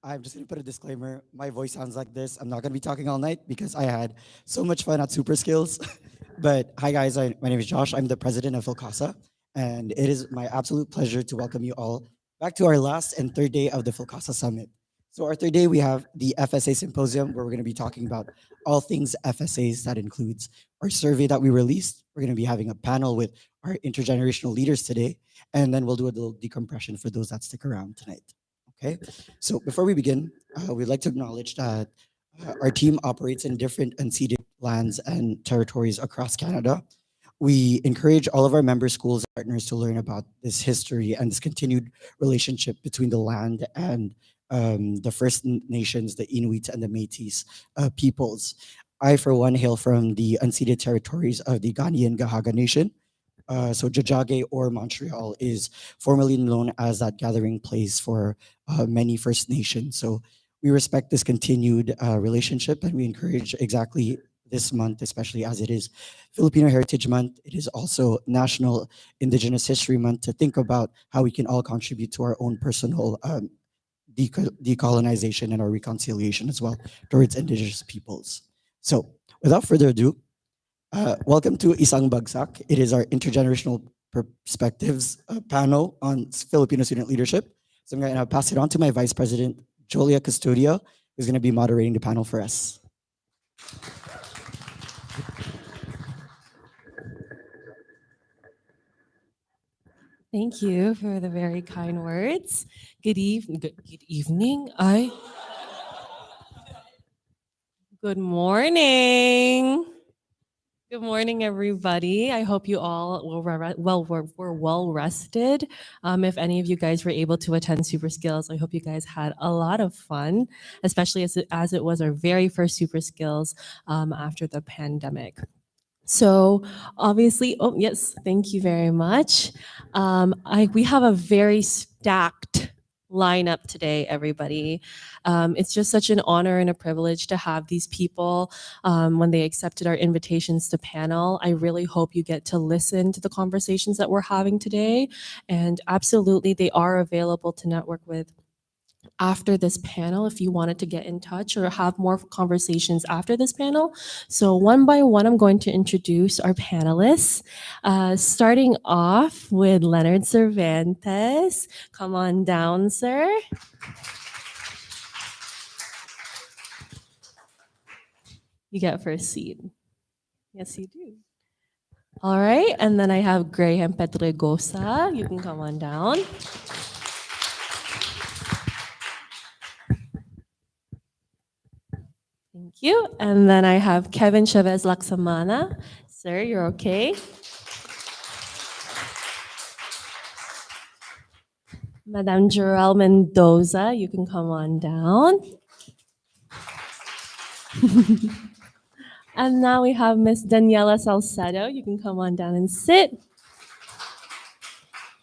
I'm just gonna put a disclaimer. My voice sounds like this. I'm not gonna be talking all night because I had so much fun at Super Skills. But hi guys, my name is Josh. I'm the president of FILCASA, and it is my absolute pleasure to welcome you all back to our last and third day of the FILCASA Summit. So our third day, we have the FSA Symposium, where we're gonna be talking about all things FSAs. That includes our survey that we released. We're gonna be having a panel with our intergenerational leaders today, and then we'll do a little decompression for those that stick around tonight. Okay, so before we begin, we'd like to acknowledge that our team operates in different unceded lands and territories across Canada. We encourage all of our member schools and partners to learn about this history and this continued relationship between the land and the Nations, the Inuit and the Métis peoples. I, for one, hail from the unceded territories of the Ghanaian Gahaga Nation. So Jajage or Montreal is formerly known as that gathering place for many First Nations. So we respect this continued relationship, and we encourage exactly this month, especially as it is Filipino Heritage Month. It is also National Indigenous History Month, to think about how we can all contribute to our own personal decolonization and our reconciliation as well towards Indigenous peoples. So without further ado, welcome to Isang Bagsak. It is our intergenerational perspectives panel on Filipino student leadership. So I'm going to pass it on to my vice president, Julia Custodio, who's going to be moderating the panel for us. Thank you for the very kind words. Good evening. Good morning. Good morning, everybody. I hope you all were well rested. If any of you guys were able to attend Super Skills, I hope you guys had a lot of fun, especially as it was our very first Super Skills after the pandemic. So obviously, oh yes, thank you very much. We have a very stacked lineup today, everybody. It's just such an honor and a privilege to have these people when they accepted our invitations to panel. I really hope you get to listen to the conversations that we're having today. And absolutely, they are available to network with after this panel if you wanted to get in touch or have more conversations after this panel. So one by one, I'm going to introduce our panelists, starting off with Leonard Cervantes. Come on down, sir. You get first seat. Yes, you do. All right, and then I have Graham Pedregosa. You can come on down. Thank you. And then I have Kevin Chavez Laksamana. Sir, you're okay? Madame Jorel Mendoza, you can come on down. And now we have Miss Daniela Salcedo. You can come on down and sit.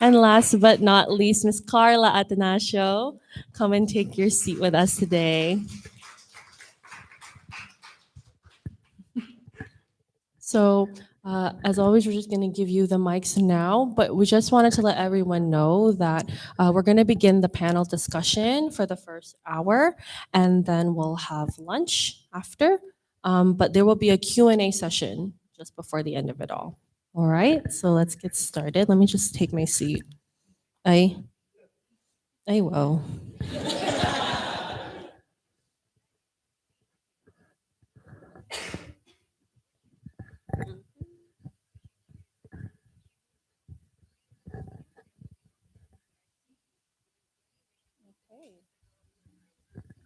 And last but not least, Miss Carla Atanasio. Come and take your seat with us today. So as always, we're just going to give you the mics now, but we just wanted to let everyone know that we're going to begin the panel discussion for the first hour, and then we'll have lunch after. But there will be a Q&A session just before the end of it all. All right, so let's get started. Let me just take my seat. I will.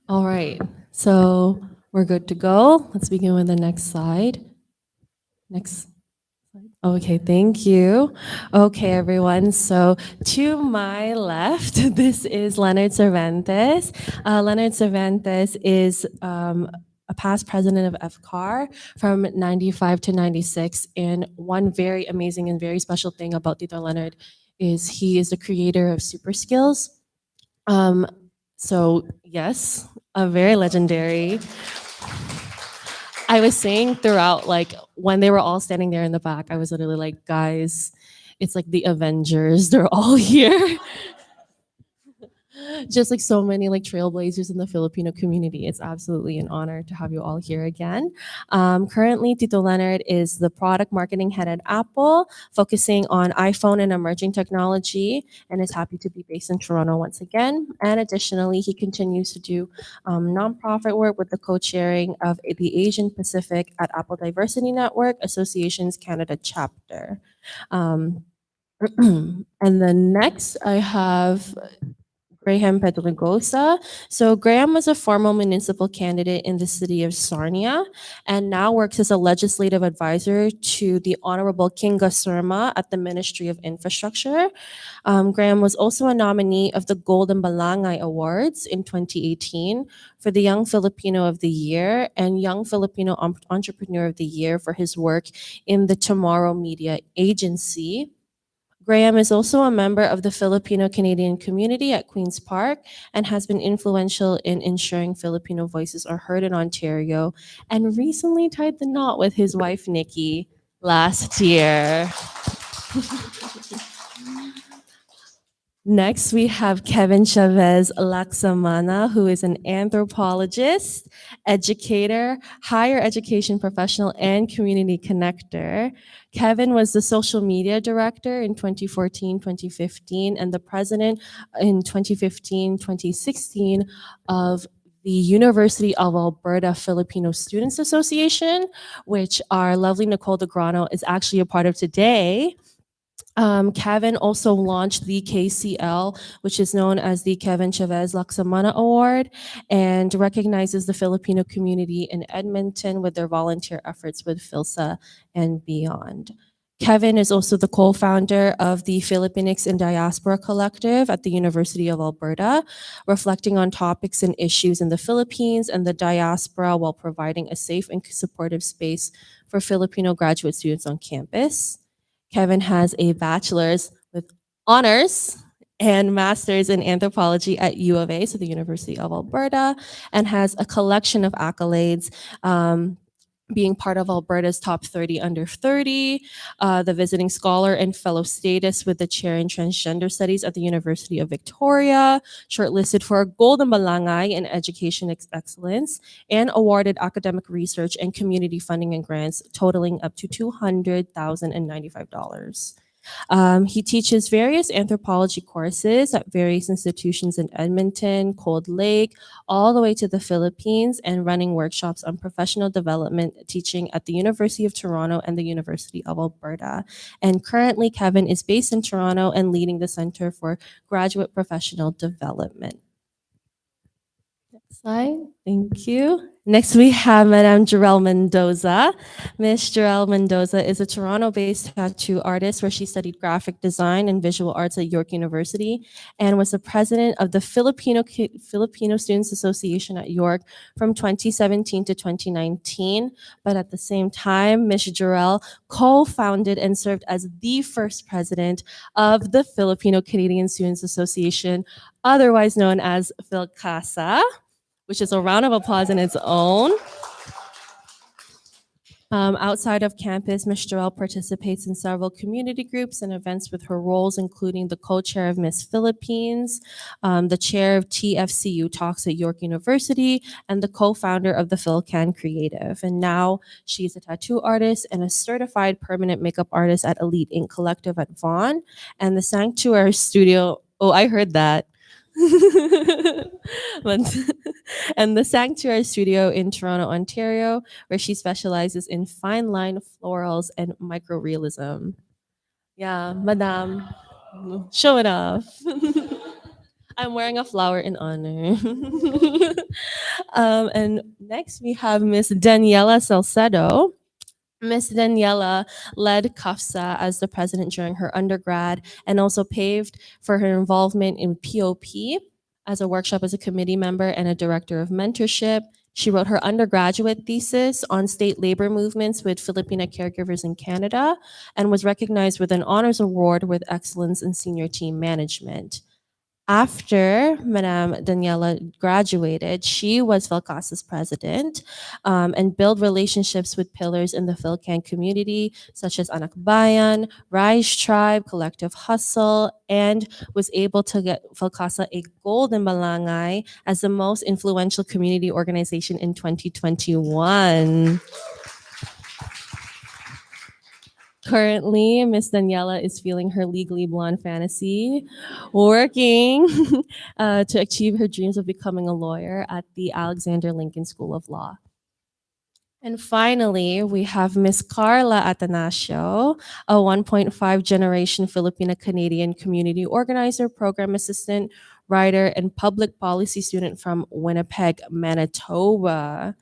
All right, so we're good to go. Let's begin with the next slide. Next. Okay, thank you. Okay, everyone. So to my left, this is Leonard Cervantes. Leonard Cervantes is a past president of FCAR from 95 to 96. And one very amazing and very special thing about Tito Leonard is he is the creator of Super Skills. So yes, a very legendary. I was saying throughout, like when they were all standing there in the back, I was literally like, guys, it's like the Avengers. They're all here. just like so many like trailblazers in the Filipino community. It's absolutely an honor to have you all here again. Currently, Tito Leonard is the product marketing head at Apple, focusing on iPhone and emerging technology, and is happy to be based in Toronto once again. And additionally, he continues to do nonprofit work with the co-chairing of the Asian Pacific at Apple Diversity Network Association's Canada chapter. Um, and then next, I have Graham Pedregosa. So Graham was a former municipal candidate in the city of Sarnia and now works as a legislative advisor to the Honorable Kinga Surma at the Ministry of Infrastructure. Graham was also a nominee of the Golden Balangay Awards in 2018 for the Young Filipino of the Year and Young Filipino Entrepreneur of the Year for his work in the Tomorrow Media Agency. Graham is also a member of the Filipino Canadian community at Queen's Park and has been influential in ensuring Filipino voices are heard in Ontario and recently tied the knot with his wife, Nikki, last year. Next, we have Kevin Chavez Laksamana, who is an anthropologist, educator, higher education professional, and community connector. Kevin was the social media director in 2014, 2015, and the president in 2015, 2016 of the University of Alberta Filipino Students Association, which our lovely Nicole DeGrano is actually a part of today. Kevin also launched the KCL, which is known as the Kevin Chavez Laksamana Award, and recognizes the Filipino community in Edmonton with their volunteer efforts with FILCA and beyond. Kevin is also the co-founder of the Filipinics in Diaspora Collective at the University of Alberta, reflecting on topics and issues in the Philippines and the diaspora while providing a safe and supportive space for Filipino graduate students on campus. Kevin has a bachelor's with honors and master's in anthropology at U of A, so the University of Alberta, and has a collection of accolades, being part of Alberta's top 30 under 30, the visiting scholar and fellow status with the chair in transgender studies at the University of Victoria, shortlisted for a Golden Balangay in education excellence, and awarded academic research and community funding and grants totaling up to $200,095. He teaches various anthropology courses at various institutions in Edmonton, Cold Lake, all the way to the Philippines, and running workshops on professional development teaching at the University of Toronto and the University of Alberta. And currently, Kevin is based in Toronto and leading the Center for Graduate Professional Development. Next slide. Thank you. Next, we have Madame Jarell Mendoza. Miss Jarell Mendoza is a Toronto-based tattoo artist where she studied graphic design and visual arts at York University and was the president of the Filipino Students Association at York from 2017 to 2019. But at the same time, Miss Jarell co-founded and served as the first president of the Filipino Canadian Students Association, otherwise known as FILCASA, which is a round of applause in its own. Outside of campus, Ms. Jarell participates in several community groups and events with her roles, including the co-chair of Miss Philippines, the chair of TFCU Talks at York University, and the co-founder of the PhilCan Creative. And now she's a tattoo artist and a certified permanent makeup artist at Elite Ink Collective at Vaughan, and the Sanctuary Studio. Oh, I heard that. And the Sanctuary Studio in Toronto, Ontario, where she specializes in fine line florals and microrealism. Yeah, Madame, show it off. I'm wearing a flower in honor. And next we have Miss Daniela Salcedo. Miss Daniela led CAFSA as the president during her undergrad and also paved for her involvement in POP as a workshop as a committee member and a director of mentorship. She wrote her undergraduate thesis on state labor movements with Filipino caregivers in Canada and was recognized with an honors award with excellence in senior team management. After Madame Daniela graduated, she was FILCASA's president and built relationships with pillars in the Philcan community, such as Anak Bayan, Rise Tribe, Collective Hustle, and was able to get FILCASA a gold in Balangay as the most influential community organization in 2021. Currently, Miss Daniela is feeling her legally blonde fantasy, working to achieve her dreams of becoming a lawyer at the Alexander Lincoln School of Law. And finally, we have Miss Carla Atanasio, a 1.5 generation Filipino Canadian community organizer, program assistant, writer, and public policy student from Winnipeg, Manitoba.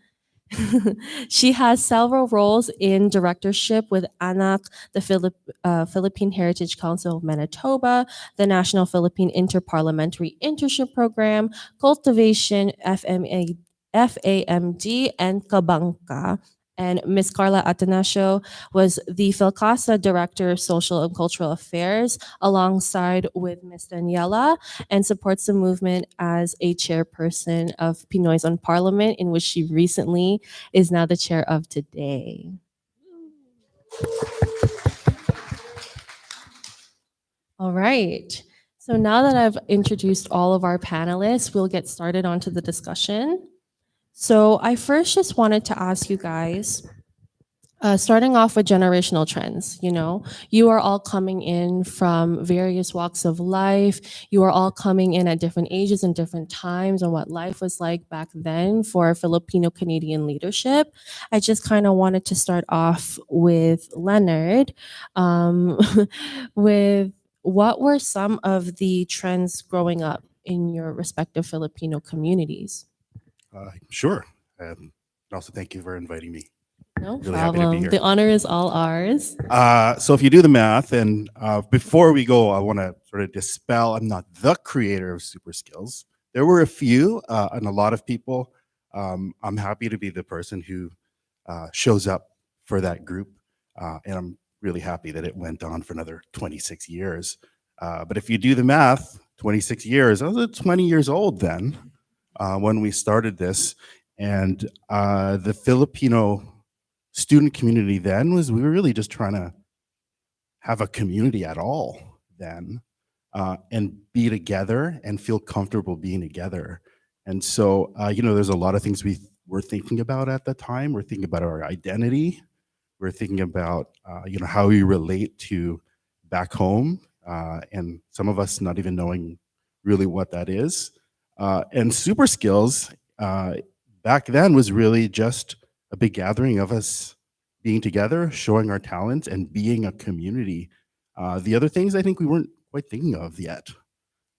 She has several roles in directorship with ANAC, the Philippine Heritage Council of Manitoba, the National Philippine Interparliamentary Internship Program, Cultivation FAMD, and Kabangka. And Ms. Carla Atanasio was the FILCASA Director of Social and Cultural Affairs alongside with Ms. Daniela, and supports the movement as a chairperson of Pinoys on Parliament, in which she recently is now the chair of today. All right. So now that I've introduced all of our panelists, we'll get started onto the discussion. So I first just wanted to ask you guys, starting off with generational trends, you are all coming in from various walks of life. You are all coming in at different ages and different times on what life was like back then for Filipino Canadian leadership. I just kind of wanted to start off with Leonard, um, with what were some of the trends growing up in your respective Filipino communities? Sure. Also, thank you for inviting me. No Really happy to be problem. here. The honor is all ours. So if you do the math, and before we go, I want to sort of dispel, I'm not the creator of super skills. There were a few and a lot of people. I'm happy to be the person who shows up for that group. And I'm really happy that it went on for another 26 years. But if you do the math, 26 years, I was 20 years old then when we started this. And the Filipino student community then we were really just trying to have a community at all then and be together and feel comfortable being together. And so, there's a lot of things we were thinking about at the time. We're thinking about our identity. We're thinking about, how we relate to back home. And some of us not even knowing really what that is. And super skills back then was really just a big gathering of us being together, showing our talent, and being a community. The other things I think we weren't quite thinking of yet.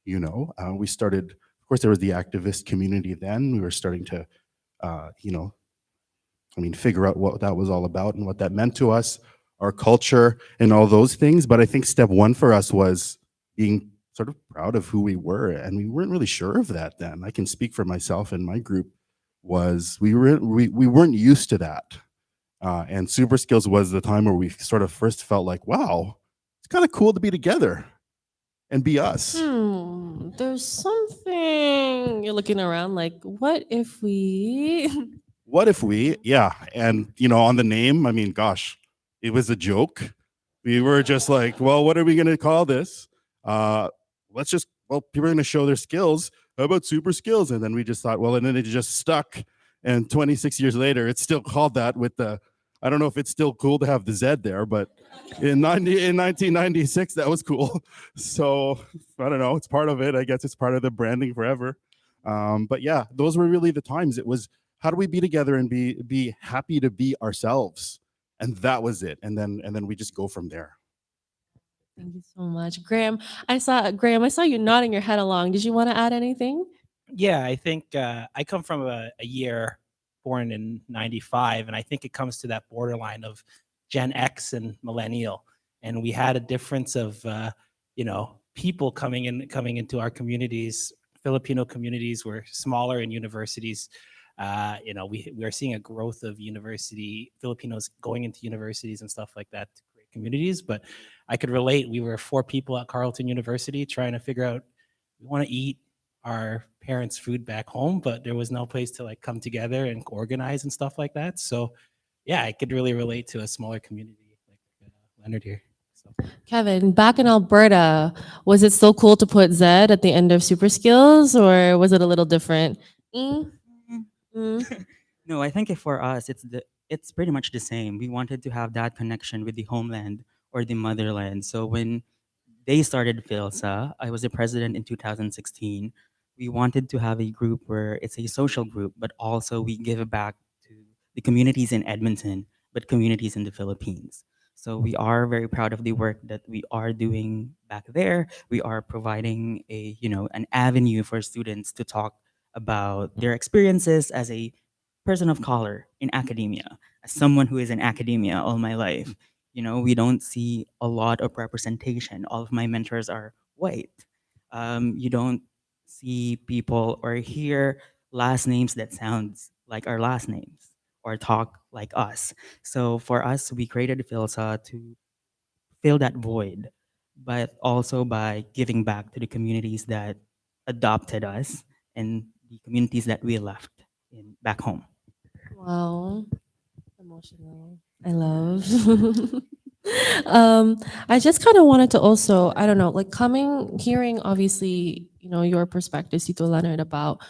We started, of course, there was the activist community then. We were starting to, figure out what that was all about and what that meant to us, our culture, and all those things. But I think step one for us was being sort of proud of who we were, and we weren't really sure of that then. I can speak for myself and my group. We weren't used to that. And super skills was the time where we sort of first felt like, wow, it's kind of cool to be together and be us. There's something you're looking around like, what if we? Yeah. And, on the name, gosh, it was a joke. We were just like, well, what are we going to call this? People are going to show their skills. How about super skills? And then we just thought, well, and then it just stuck. And 26 years later, it's still called that with I don't know if it's still cool to have the Z there, but in 1996, that was cool. So I don't know, it's part of it. I guess it's part of the branding forever. But yeah, those were really the times. It was, how do we be together and be happy to be ourselves? And that was it. And then we just go from there. Thank you so much, Graham. I saw you nodding your head along. Did you want to add anything? Yeah, I think I come from a year born in 95, and I think it comes to that borderline of Gen X and millennial. And we had a difference of, people coming into our communities. Filipino communities were smaller in universities. We are seeing a growth of Filipinos going into universities and stuff like that to create communities. But I could relate. We were 4 people at Carleton University trying to figure out we want to eat our parents' food back home, but there was no place to like come together and organize and stuff like that. So yeah, I could really relate to a smaller community like Leonard here. So. Kevin, back in Alberta, was it still cool to put Z at the end of super skills, or was it a little different? Mm, mm. No, I think if for us, it's pretty much the same. We wanted to have that connection with the homeland or the motherland. So when they started FILSA, I was the president in 2016. We wanted to have a group where it's a social group, but also we give back to the communities in Edmonton, but communities in the Philippines. So we are very proud of the work that we are doing back there. We are providing a, an avenue for students to talk about their experiences as a person of color in academia, as someone who is in academia all my life. We don't see a lot of representation. All of my mentors are white. You don't see people or hear last names that sounds like our last names or talk like us. So for us, we created Philsa to fill that void, but also by giving back to the communities that adopted us and the communities that we left back home. Wow, emotional. I love. I just kind of wanted to also, I don't know, like hearing obviously, your perspectives, Tito Leonard, about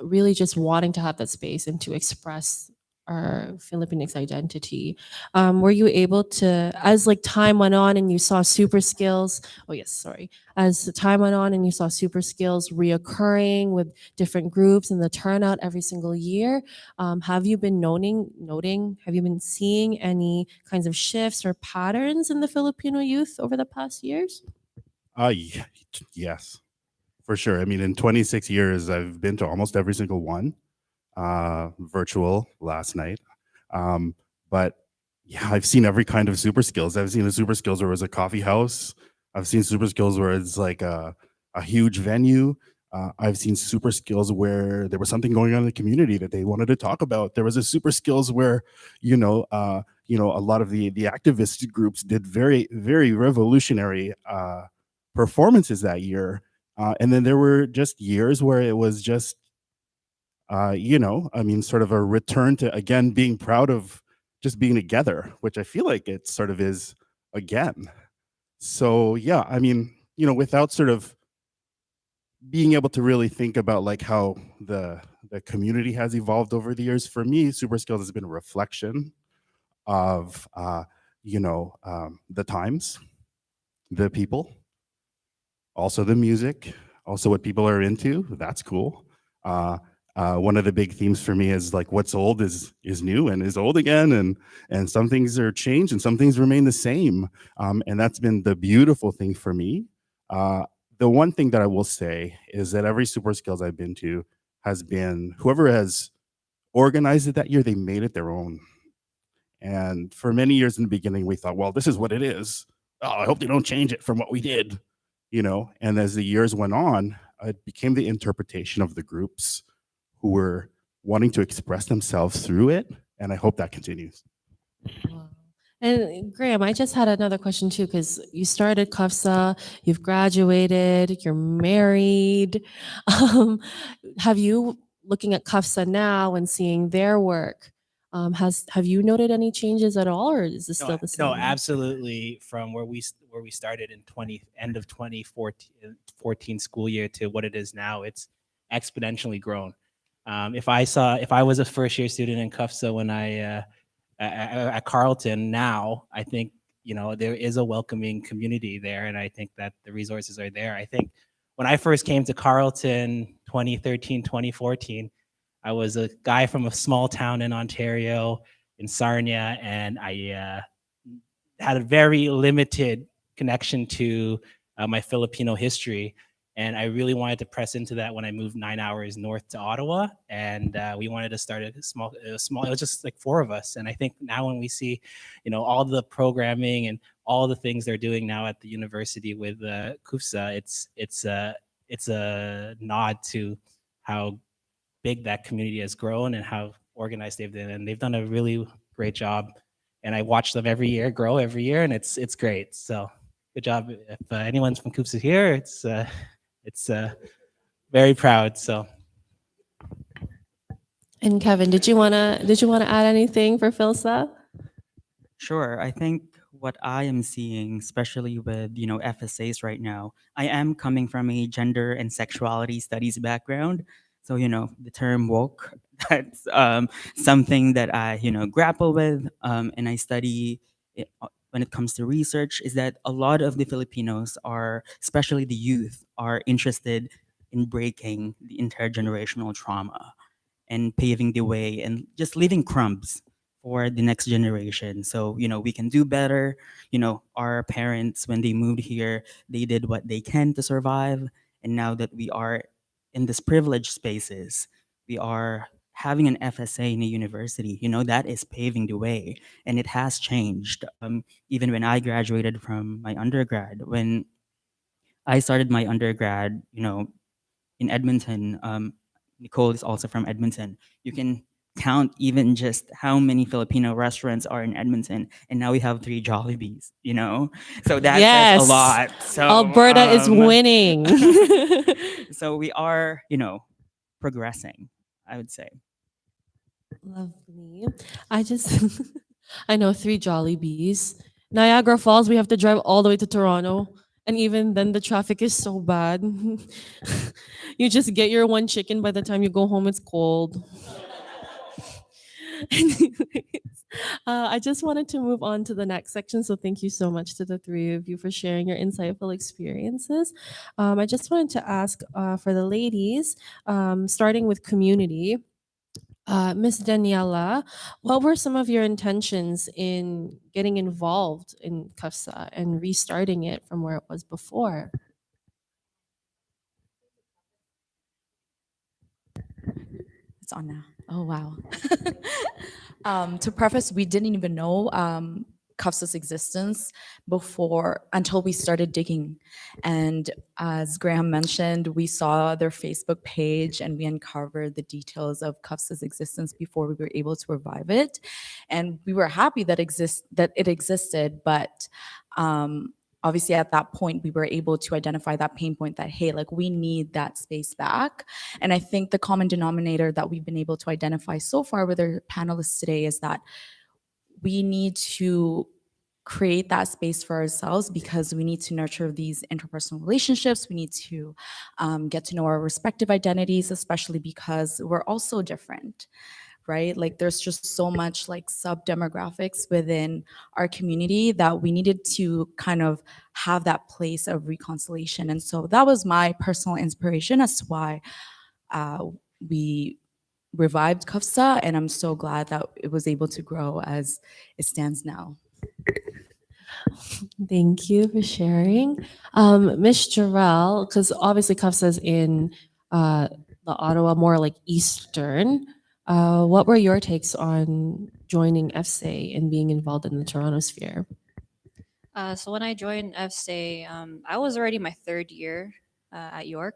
really just wanting to have that space and to express our Filipinx identity. Were you able to, as like time went on and you saw super skills? Oh yes, sorry. As the time went on and you saw super skills reoccurring with different groups and the turnout every single year, have you been noting, have you been seeing any kinds of shifts or patterns in the Filipino youth over the past years? Yeah, yes, for sure. I mean, in 26 years, I've been to almost every single one, virtual last night. But yeah, I've seen every kind of super skills. I've seen a super skills where it was a coffee house. I've seen super skills where it's like a huge venue. I've seen super skills where there was something going on in the community that they wanted to talk about. There was a super skills where, a lot of the activist groups did very, very revolutionary performances that year. And then there were just years where it was just, sort of a return to, again, being proud of just being together, which I feel like it sort of is again. So, yeah, I mean, without sort of being able to really think about like how the community has evolved over the years, for me, super skills has been a reflection of, the times, the people, also the music, also what people are into. That's cool. One of the big themes for me is like what's old is new and is old again, and some things are changed and some things remain the same. And that's been the beautiful thing for me. The one thing that I will say is that every super skills I've been to has been whoever has organized it that year, they made it their own. And for many years in the beginning, we thought, well, this is what it is. Oh, I hope they don't change it from what we did, And as the years went on, it became the interpretation of the groups who were wanting to express themselves through it. And I hope that continues. Wow. And Graham, I just had another question too, because you started CUFSA, you've graduated, you're married. Um, have you, looking at CUFSA now and seeing their work, have you noted any changes at all, or is this still the same? No, absolutely. From where we started in end of 2014 school year to what it is now, it's exponentially grown. If I was a first year student in CUFSA when at Carleton, now I think there is a welcoming community there, and I think that the resources are there. I think when I first came to Carleton 2013, 2014, I was a guy from a small town in Ontario, in Sarnia, and I had a very limited connection to my Filipino history. And I really wanted to press into that when I moved 9 hours north to Ottawa. And we wanted to start a small, it was just like 4 of us. And I think now when we see, all the programming and all the things they're doing now at the university with CUFSA, it's a nod to how big that community has grown and how organized they've been. And they've done a really great job. And I watch them every year grow every year, and it's great. So good job. If anyone's from CUFSA here, it's it's very proud. So And Kevin, did you wanna add anything for FILSA? Sure. I think what I am seeing, especially with, FSAs right now, I am coming from a gender and sexuality studies background. So, the term woke, that's something that I, grapple with and I study when it comes to research, is that a lot of the Filipinos are, especially the youth, are interested in breaking the intergenerational trauma and paving the way and just leaving crumbs for the next generation. So, we can do better. Our parents, when they moved here, they did what they can to survive. And now that we are in this privileged spaces, we are having an FSA in a university, that is paving the way. And it has changed. Even when I graduated from my undergrad, when I started my undergrad, in Edmonton. Nicole is also from Edmonton. You can count even just how many Filipino restaurants are in Edmonton, and now we have 3 Jollibees. So that says a Yes. lot. So Alberta is winning. so we are, progressing. I would say. Lovely. I just, I know 3 Jollibees. Niagara Falls, we have to drive all the way to Toronto. And even then, the traffic is so bad. You just get your one chicken. By the time you go home, it's cold. Anyways, I just wanted to move on to the next section. So thank you so much to the three of you for sharing your insightful experiences. I just wanted to ask for the ladies, starting with community. Miss Daniela, what were some of your intentions in getting involved in CAFSA and restarting it from where it was before? It's on now. Oh, wow. To preface, we didn't even know CUFSA's existence before until we started digging. And as Graham mentioned, we saw their Facebook page and we uncovered the details of CUFSA's existence before we were able to revive it. And we were happy that it existed, but obviously at that point we were able to identify that pain point that, hey, like we need that space back. And I think the common denominator that we've been able to identify so far with our panelists today is that we need to create that space for ourselves because we need to nurture these interpersonal relationships. We need to get to know our respective identities, especially because we're all so different, right? Like there's just so much like sub demographics within our community that we needed to kind of have that place of reconciliation. And so that was my personal inspiration as to why we revived Kufsa, and I'm so glad that it was able to grow as it stands now. Thank you for sharing. Miss Jarrell, because obviously CAFSA is in the Ottawa, more like Eastern. What were your takes on joining FSA and being involved in the Toronto sphere? So when I joined FSA, I was already my third year at York.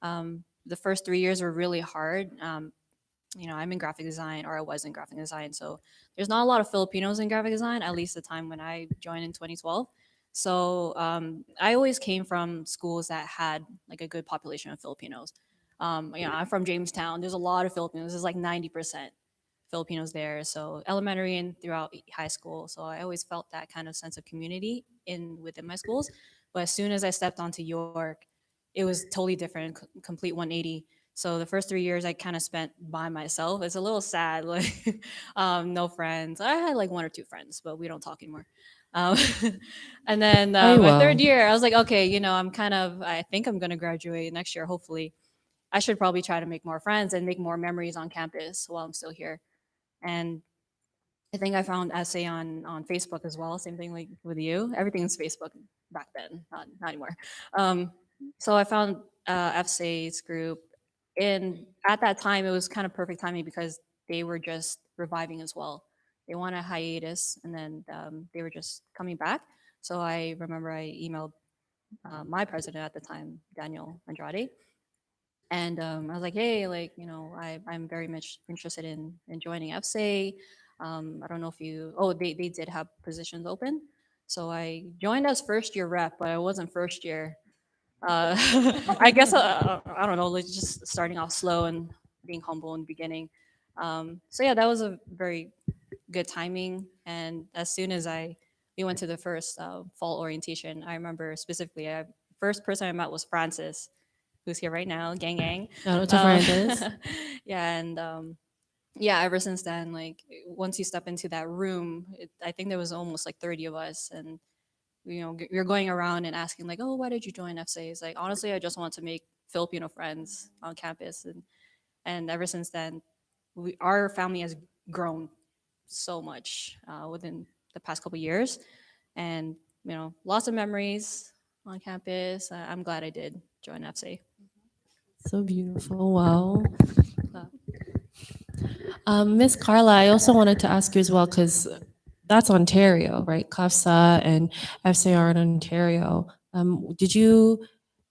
The first 3 years were really hard. I'm in graphic design, or I was in graphic design. So there's not a lot of Filipinos in graphic design, at least the time when I joined in 2012. So I always came from schools that had like a good population of Filipinos. I'm from Jamestown. There's a lot of Filipinos. There's like 90% Filipinos there. So elementary and throughout high school. So I always felt that kind of sense of community within my schools. But as soon as I stepped onto York, it was totally different, complete 180. So the first 3 years I kind of spent by myself. It's a little sad, like no friends. I had like one or two friends, but we don't talk anymore. Um, and then I my will. third year, I was like, okay, I think I'm gonna graduate next year, hopefully. I should probably try to make more friends and make more memories on campus while I'm still here. And I think I found essay on Facebook as well. Same thing like with you. Everything's Facebook back then, not anymore. Um, so I found FSA's group, and at that time it was kind of perfect timing because they were just reviving as well. They won a hiatus, and then they were just coming back. So I remember I emailed my president at the time, Daniel Andrade, and I was like, hey, like, I'm very much interested in joining FSA. I don't know if they did have positions open. So I joined as first year rep, but I wasn't first year. I guess I don't know, like just starting off slow and being humble in the beginning. So yeah, that was a very good timing. And as soon as we went to the first fall orientation, I remember specifically, first person I met was Francis, who's here right now, gang gang. Shout out to Um, Francis. yeah, and yeah, ever since then, like once you step into that room, I think there was almost like 30 of us, and you're going around and asking like, oh, why did you join FSA? It's like, honestly, I just want to make Filipino friends on campus, and ever since then, our family has grown so much within the past couple years, and lots of memories on campus. I'm glad I did join FSA. So beautiful. Wow. Miss Carla, I also wanted to ask you as well, because that's Ontario, right? CAFSA and FCR in Ontario. Do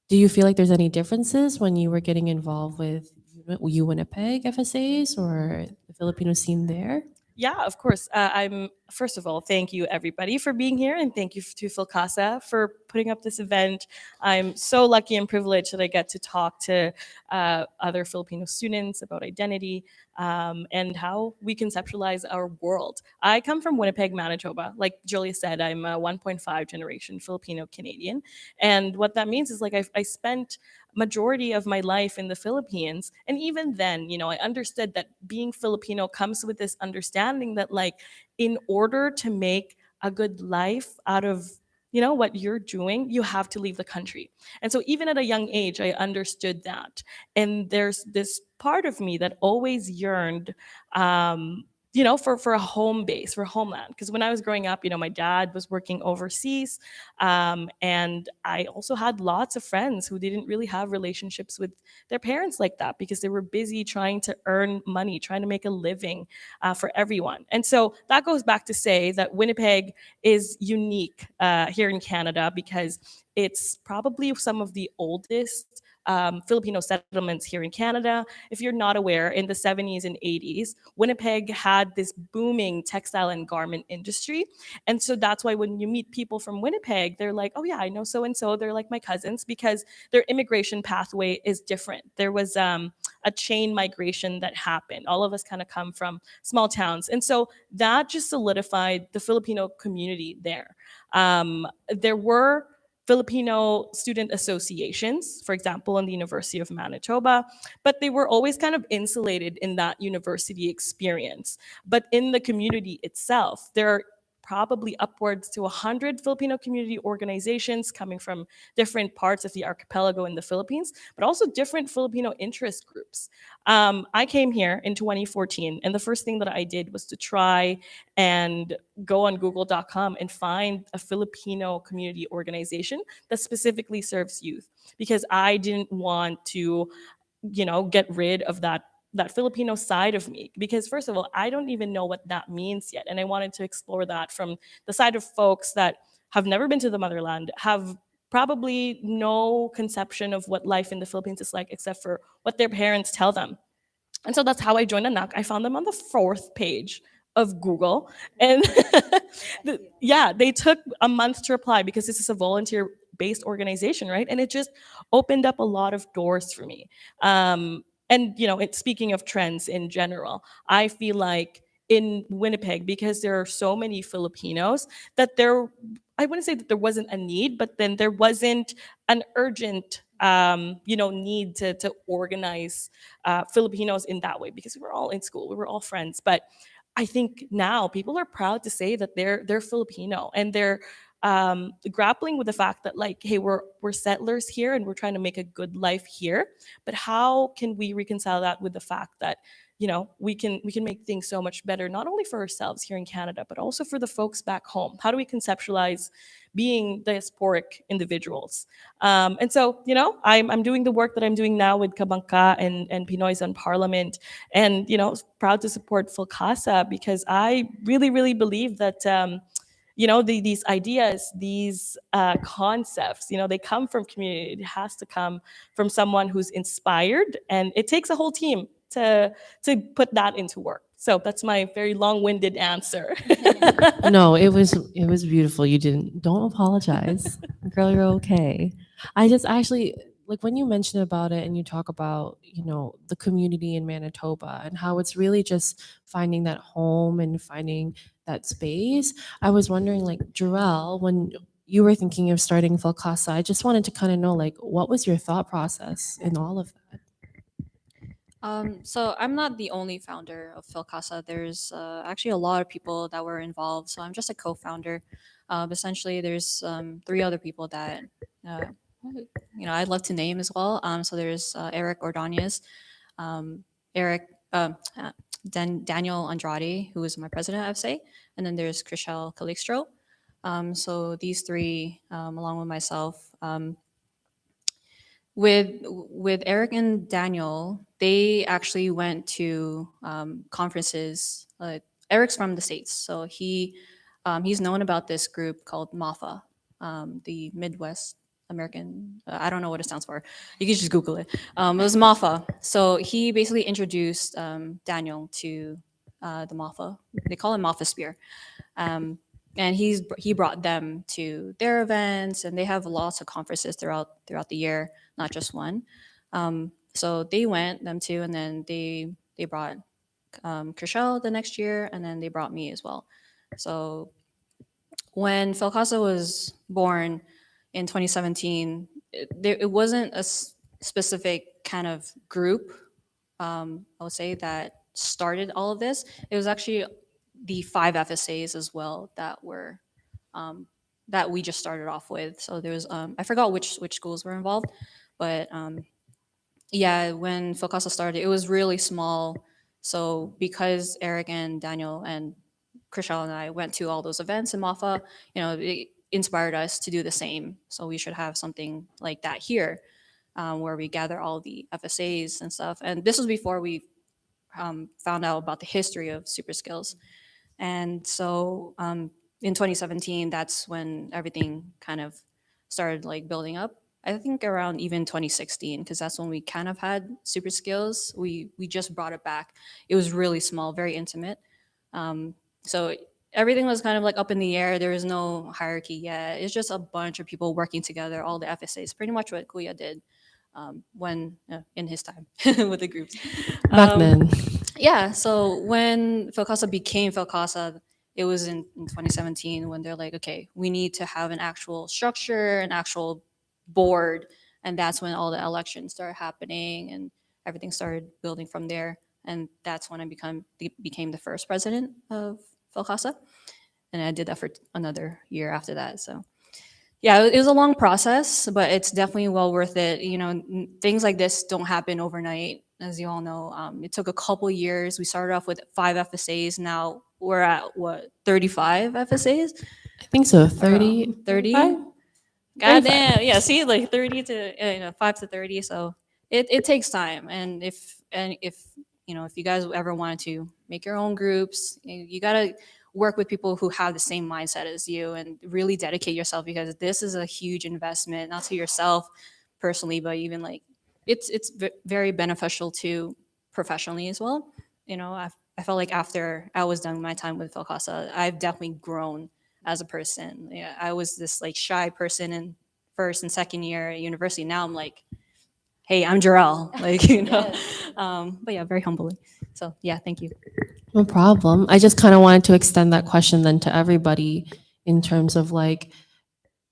you feel like there's any differences when you were getting involved with Winnipeg FSAs or the Filipino scene there? Yeah, of course. I'm first of all, thank you everybody for being here, and thank you to FILCASA for putting up this event. I'm so lucky and privileged that I get to talk to other Filipino students about identity and how we conceptualize our world. I come from Winnipeg, Manitoba. Like Julia said, I'm a 1.5 generation Filipino Canadian, and what that means is like I spent majority of my life in the Philippines. And even then, I understood that being Filipino comes with this understanding that like in order to make a good life out of what you're doing, you have to leave the country. And so even at a young age, I understood that. And there's this part of me that always yearned for a home base, for homeland. Because when I was growing up, my dad was working overseas. And I also had lots of friends who didn't really have relationships with their parents like that because they were busy trying to earn money, trying to make a living for everyone. And so that goes back to say that Winnipeg is unique here in Canada because it's probably some of the oldest Filipino settlements here in Canada. If you're not aware, in the 70s and 80s, Winnipeg had this booming textile and garment industry. And so that's why when you meet people from Winnipeg, they're like, oh yeah, I know so and so. They're like my cousins because their immigration pathway is different. There was a chain migration that happened. All of us kind of come from small towns. And so that just solidified the Filipino community there. There were Filipino student associations, for example, in the University of Manitoba, but they were always kind of insulated in that university experience. But in the community itself, there are probably upwards to 100 Filipino community organizations coming from different parts of the archipelago in the Philippines, but also different Filipino interest groups. I came here in 2014, and the first thing that I did was to try and go on google.com and find a Filipino community organization that specifically serves youth, because I didn't want to, get rid of that Filipino side of me, because first of all, I don't even know what that means yet. And I wanted to explore that from the side of folks that have never been to the motherland, have probably no conception of what life in the Philippines is like, except for what their parents tell them. And so that's how I joined ANAC. I found them on the 4th page of Google. And yeah, they took a month to reply because this is a volunteer-based organization, right? And it just opened up a lot of doors for me. And speaking of trends in general, I feel like in Winnipeg, because there are so many Filipinos, that I wouldn't say that there wasn't a need, but then there wasn't an urgent need to organize Filipinos in that way, because we were all in school, we were all friends. But I think now people are proud to say that they're Filipino, and they're grappling with the fact that like, hey, we're settlers here and we're trying to make a good life here. But how can we reconcile that with the fact that we can make things so much better, not only for ourselves here in Canada, but also for the folks back home? How do we conceptualize being diasporic individuals? And so, I'm doing the work that I'm doing now with Kabangka and Pinoys on Parliament, and, proud to support FILCASA, because I really, really believe that, these ideas, these concepts, they come from community. It has to come from someone who's inspired, and it takes a whole team to put that into work. So that's my very long-winded answer. No, it was beautiful. Don't apologize. Girl, you're okay. I just actually like when you mention about it and you talk about, the community in Manitoba and how it's really just finding that home and finding that space. I was wondering, like, Jarell, when you were thinking of starting Filcasa, I just wanted to kind of know, like, what was your thought process in all of that? So I'm not the only founder of FILCASA. There's actually a lot of people that were involved. So I'm just a co-founder. Essentially, there's three other people that uh, I'd love to name as well. So there's Eric Ordonez, um, Eric, Daniel Andrade, who is my president of FSA, and then there's Chriselle Calixtro. So these three, along with myself, with Eric and Daniel, they actually went to conferences. Eric's from the States, so he's known about this group called MAFA, the Midwest American. I don't know what it stands for. You can just Google it. It was MAFA. So he basically introduced Daniel to the MAFA. They call it MAFA Spear. And he brought them to their events, and they have lots of conferences throughout the year, not just one. So they went them too, and then they brought Chriselle the next year, and then they brought me as well. So when FILCASA was born in 2017, it wasn't a specific kind of group, I would say, that started all of this. It was actually the 5 FSAs as well that we just started off with. So there was I forgot which schools were involved, but yeah, when FILCASA started, it was really small. So because Eric and Daniel and Chriselle and I went to all those events in MAFA, it inspired us to do the same. So we should have something like that here, where we gather all the FSAs and stuff. And this was before we found out about the history of super skills. And so in 2017, that's when everything kind of started like building up. I think around even 2016, because that's when we kind of had super skills. We just brought it back. It was really small, very intimate. So everything was kind of like up in the air. There was no hierarchy yet. It's just a bunch of people working together, all the FSAs, pretty much what Kuya did when in his time with the groups. Back then. Yeah, so when FILCASA became FILCASA, it was in 2017 when they're like, okay, we need to have an actual structure, an actual board. And that's when all the elections started happening and everything started building from there. And that's when I became the first president of FILCASA. And I did that for another year after that. So yeah, it was a long process, but it's definitely well worth it. Things like this don't happen overnight, as you all know. It took a couple years. We started off with 5 FSAs. Now we're at what, 35 FSAs? I think so. 30. 30. 35? God 35. damn. Yeah, see, like 30 to 5 to 30. So it takes time. And if if you guys ever wanted to make your own groups, you gotta work with people who have the same mindset as you and really dedicate yourself, because this is a huge investment, not to yourself personally, but even like it's very beneficial to professionally as well. I felt like after I was done with my time with FILCASA, I've definitely grown as a person. Yeah, I was this like shy person in first and second year at university. Now I'm like, hey, I'm Jarell. But yeah, very humbling. So yeah, thank you. No problem. I just kind of wanted to extend that question then to everybody in terms of like,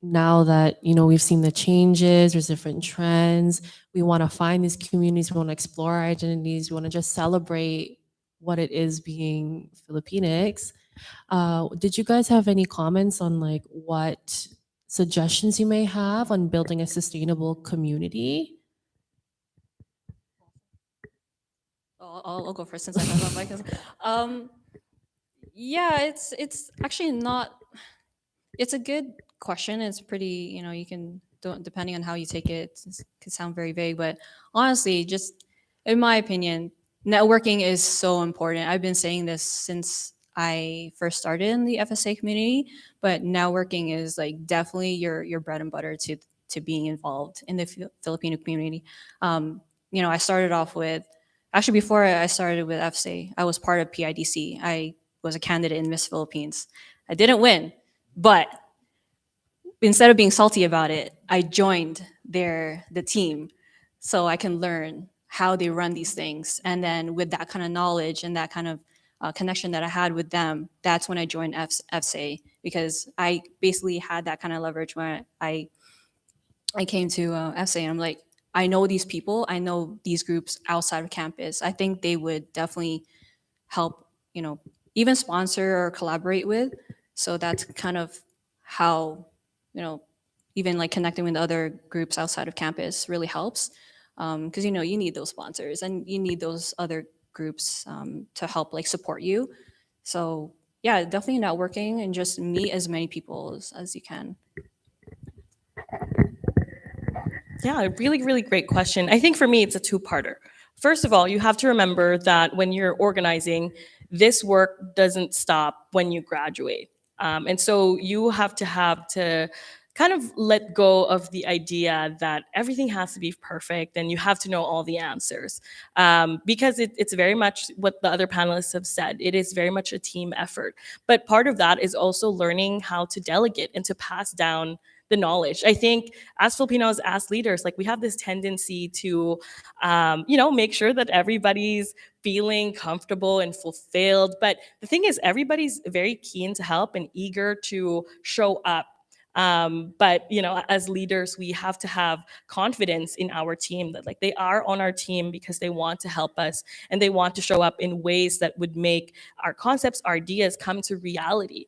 now that, we've seen the changes, there's different trends, we want to find these communities, we want to explore our identities, we want to just celebrate what it is being Filipinx. Did you guys have any comments on like what suggestions you may have on building a sustainable community? I'll go first since I have my mic. Yeah, it's actually not. It's a good question. It's pretty. You can depending on how you take it, it can sound very vague. But honestly, just in my opinion, networking is so important. I've been saying this since I first started in the FSA community. But networking is like definitely your bread and butter to being involved in the Filipino community. I started off with. Actually, before I started with FSA, I was part of PIDC. I was a candidate in Miss Philippines. I didn't win, but instead of being salty about it, I joined the team, so I can learn how they run these things. And then with that kind of knowledge and that kind of connection that I had with them, that's when I joined FSA, because I basically had that kind of leverage when I came to FSA, and I'm like, I know these people, I know these groups outside of campus. I think they would definitely help, even sponsor or collaborate with. So that's kind of how, even like connecting with other groups outside of campus really helps. Because, you need those sponsors and you need those other groups to help like support you. So yeah, definitely networking and just meet as many people as you can. Yeah, really, really great question. I think for me, it's a two-parter. First of all, you have to remember that when you're organizing, this work doesn't stop when you graduate. And so you have to kind of let go of the idea that everything has to be perfect and you have to know all the answers. Because it's very much what the other panelists have said. It is very much a team effort. But part of that is also learning how to delegate and to pass down the knowledge. I think as Filipinos, as leaders, like we have this tendency to, make sure that everybody's feeling comfortable and fulfilled. But the thing is, everybody's very keen to help and eager to show up. But as leaders, we have to have confidence in our team that like they are on our team because they want to help us and they want to show up in ways that would make our concepts, our ideas come to reality.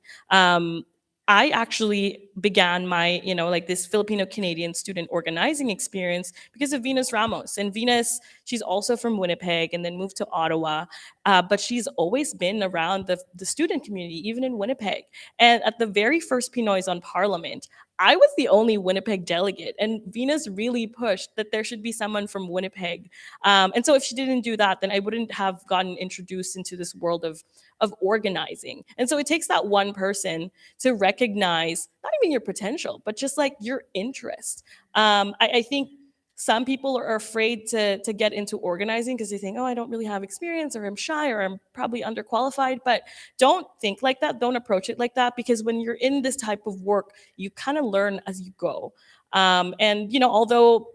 I actually began my, this Filipino Canadian student organizing experience because of Venus Ramos. And Venus, she's also from Winnipeg and then moved to Ottawa. But she's always been around the student community, even in Winnipeg. And at the very first Pinoys on Parliament, I was the only Winnipeg delegate, and Venus really pushed that there should be someone from Winnipeg. And so if she didn't do that, then I wouldn't have gotten introduced into this world of organizing. And so it takes that one person to recognize not even your potential, but just like your interest. I think some people are afraid to get into organizing because they think, oh, I don't really have experience, or I'm shy, or I'm probably underqualified. But don't think like that. Don't approach it like that, because when you're in this type of work, you kind of learn as you go. And although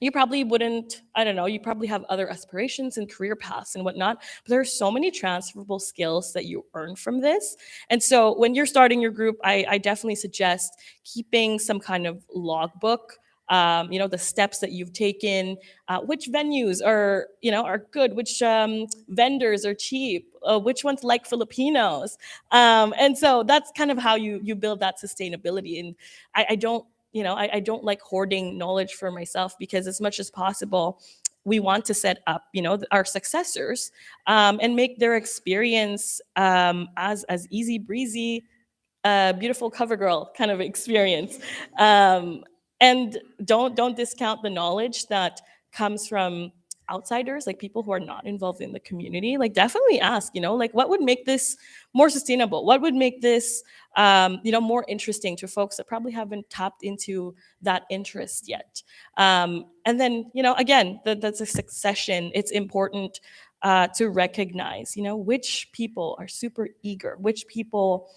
you probably wouldn't, I don't know, you probably have other aspirations and career paths and whatnot, but there are so many transferable skills that you earn from this. And so when you're starting your group, I definitely suggest keeping some kind of logbook. The steps that you've taken, which venues are good, which vendors are cheap, which ones like Filipinos. And so that's kind of how you build that sustainability. And I don't I don't like hoarding knowledge for myself, because as much as possible, we want to set up, our successors, and make their experience as easy breezy, beautiful cover girl kind of experience. And don't discount the knowledge that comes from outsiders, like people who are not involved in the community. Like definitely ask, like what would make this more sustainable? What would make this more interesting to folks that probably haven't tapped into that interest yet? And then, again, that's a succession. It's important to recognize, which people are super eager, which people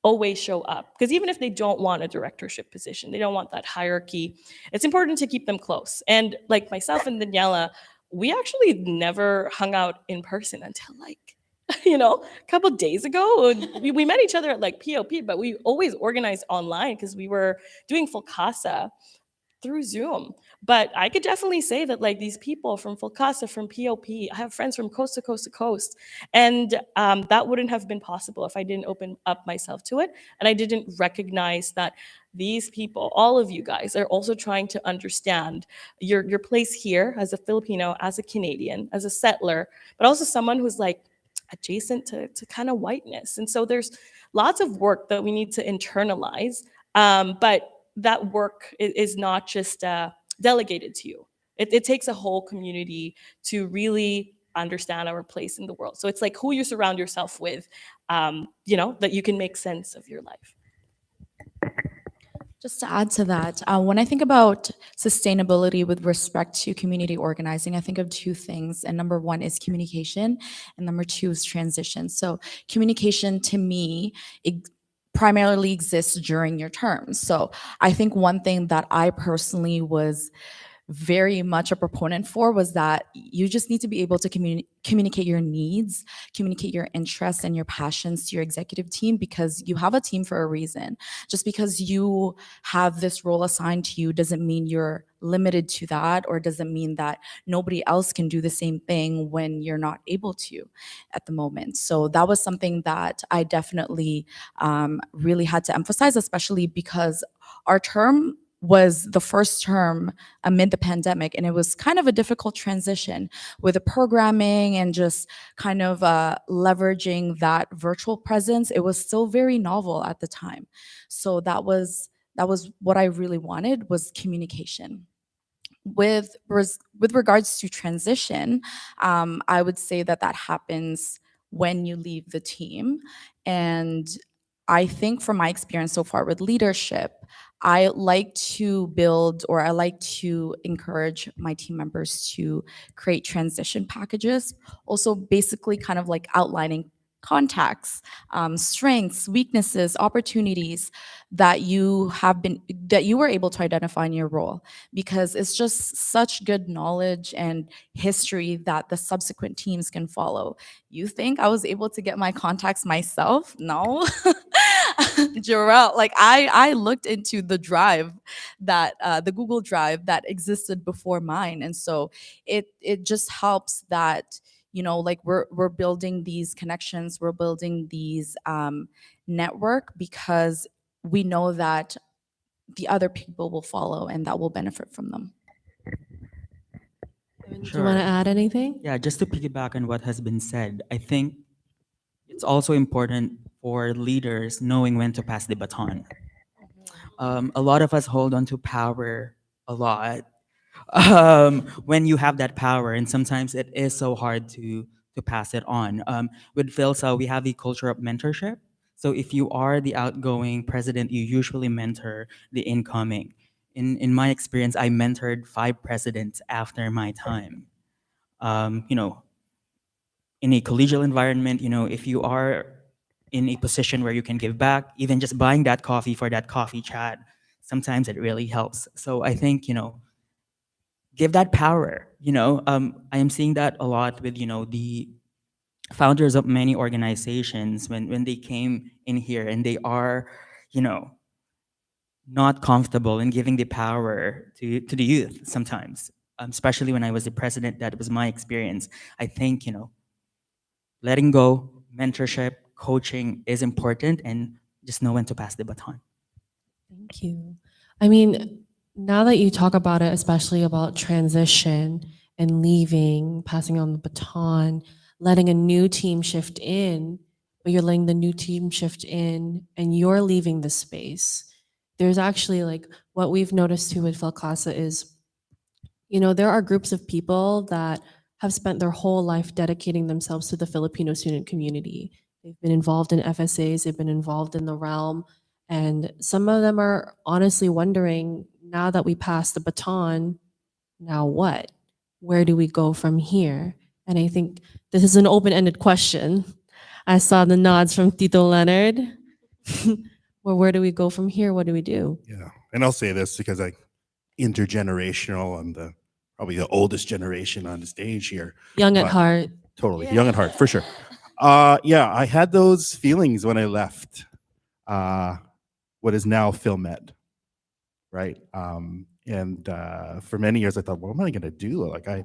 always show up. Because even if they don't want a directorship position, they don't want that hierarchy, it's important to keep them close. And like myself and Daniela, we actually never hung out in person until like, a couple days ago. We met each other at like POP, but we always organized online because we were doing FILCASA through Zoom. But I could definitely say that like these people from FILCASA, from POP, I have friends from coast to coast to coast. And that wouldn't have been possible if I didn't open up myself to it. And I didn't recognize that these people, all of you guys, are also trying to understand your place here as a Filipino, as a Canadian, as a settler, but also someone who's like adjacent to kind of whiteness. And so there's lots of work that we need to internalize. But that work is not just delegated to you. It takes a whole community to really understand our place in the world. So it's like who you surround yourself with, that you can make sense of your life. Just to add to that, when I think about sustainability with respect to community organizing, I think of two things. And number one is communication, and number two is transition. So communication to me, it primarily exists during your term. So I think one thing that I personally was very much a proponent for was that you just need to be able to communicate your needs, communicate your interests and your passions to your executive team, because you have a team for a reason. Just because you have this role assigned to you doesn't mean you're limited to that, or doesn't mean that nobody else can do the same thing when you're not able to at the moment. So that was something that I definitely really had to emphasize, especially because our term was the first term amid the pandemic, and it was kind of a difficult transition with the programming and just kind of leveraging that virtual presence. It was still very novel at the time. So that was what I really wanted, was communication. With regards to transition, I would say that that happens when you leave the team. And I think from my experience so far with leadership, I like to build, or I like to encourage my team members to create transition packages. Also, basically kind of like outlining contacts, strengths, weaknesses, opportunities that you were able to identify in your role, because it's just such good knowledge and history that the subsequent teams can follow. You think I was able to get my contacts myself? No. Jarrell, like I looked into the drive that the Google Drive that existed before mine, and so it just helps that, you know, like we're building these connections, we're building these network, because we know that the other people will follow and that will benefit from them. Do you Sure. want to add anything? Yeah, just to piggyback on what has been said, I think it's also important for leaders knowing when to pass the baton. A lot of us hold on to power a lot when you have that power, and sometimes it is so hard to pass it on. With Philsa, we have a culture of mentorship. So if you are the outgoing president, you usually mentor the incoming. In my experience, I mentored 5 presidents after my time. You know, in a collegial environment, you know, if you are in a position where you can give back, even just buying that coffee for that coffee chat, sometimes it really helps. So I think, you know, give that power. You know, I am seeing that a lot with, you know, the founders of many organizations when they came in here and they are, you know, not comfortable in giving the power to the youth sometimes. Especially when I was the president, that was my experience. I think, you know, letting go, mentorship, coaching is important, and just know when to pass the baton. Thank you. I mean, now that you talk about it, especially about transition and leaving, passing on the baton, letting a new team shift in, but you're letting the new team shift in and you're leaving the space. There's actually like what we've noticed too with FILCASA is, you know, there are groups of people that have spent their whole life dedicating themselves to the Filipino student community. They've been involved in FSAs, they've been involved in the realm, and some of them are honestly wondering, now that we passed the baton, now what? Where do we go from here? And I think this is an open-ended question. I saw the nods from Tito Leonard. Well, where do we go from here? What do we do? Yeah, and I'll say this because intergenerational. I'm probably the oldest generation on the stage here. Young at But heart. Totally, young at heart for sure. Yeah, I had those feelings when I left what is now PhilMed, right? And for many years, I thought, what am I going to do? Like I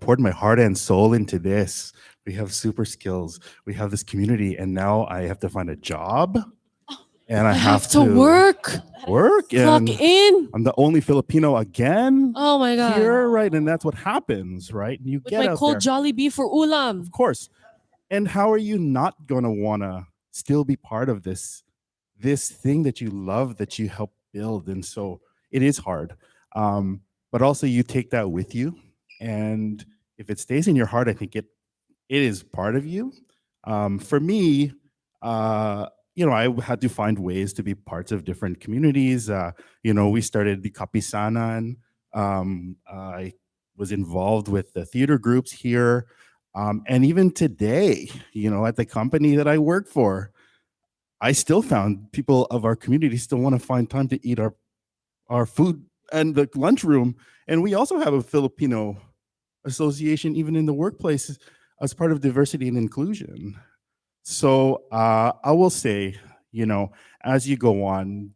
poured my heart and soul into this. We have super skills. We have this community, and now I have to find a job, and I have to work. Clock Clock in. I'm the only Filipino again. Oh my God. Here, right? And that's what happens, right? And you With get my out cold there, Jollibee for ulam. of course. And how are you not gonna wanna still be part of this thing that you love, that you help build? And so it is hard, but also you take that with you, and if it stays in your heart, I think it is part of you. For me, I had to find ways to be parts of different communities. We started the Kapisanan. I was involved with the theater groups here. And even today, at the company that I work for, I still found people of our community still want to find time to eat our food and the lunchroom. And we also have a Filipino association, even in the workplace, as part of diversity and inclusion. So I will say, as you go on,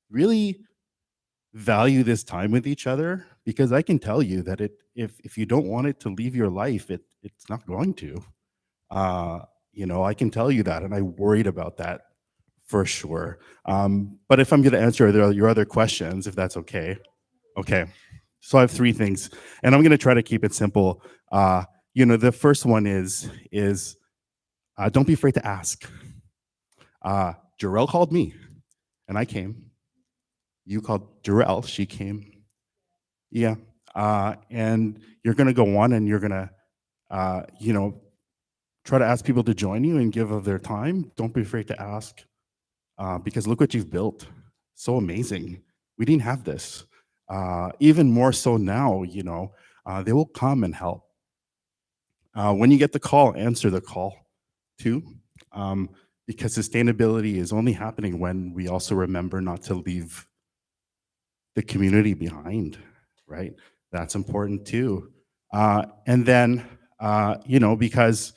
really value this time with each other, because I can tell you that if you don't want it to leave your life, it's not going to. I can tell you that, and I worried about that for sure. But if I'm going to answer your other questions, if that's okay. Okay. So I have three things, and I'm going to try to keep it simple. The first one is don't be afraid to ask. Jarrell called me, and I came. You called Jarrell, she came. Yeah. And you're going to go on, and you're going to, try to ask people to join you and give of their time. Don't be afraid to ask, because look what you've built. So amazing. We didn't have this. Even more so now, they will come and help. When you get the call, answer the call too, because sustainability is only happening when we also remember not to leave the community behind, right? That's important too. And then, because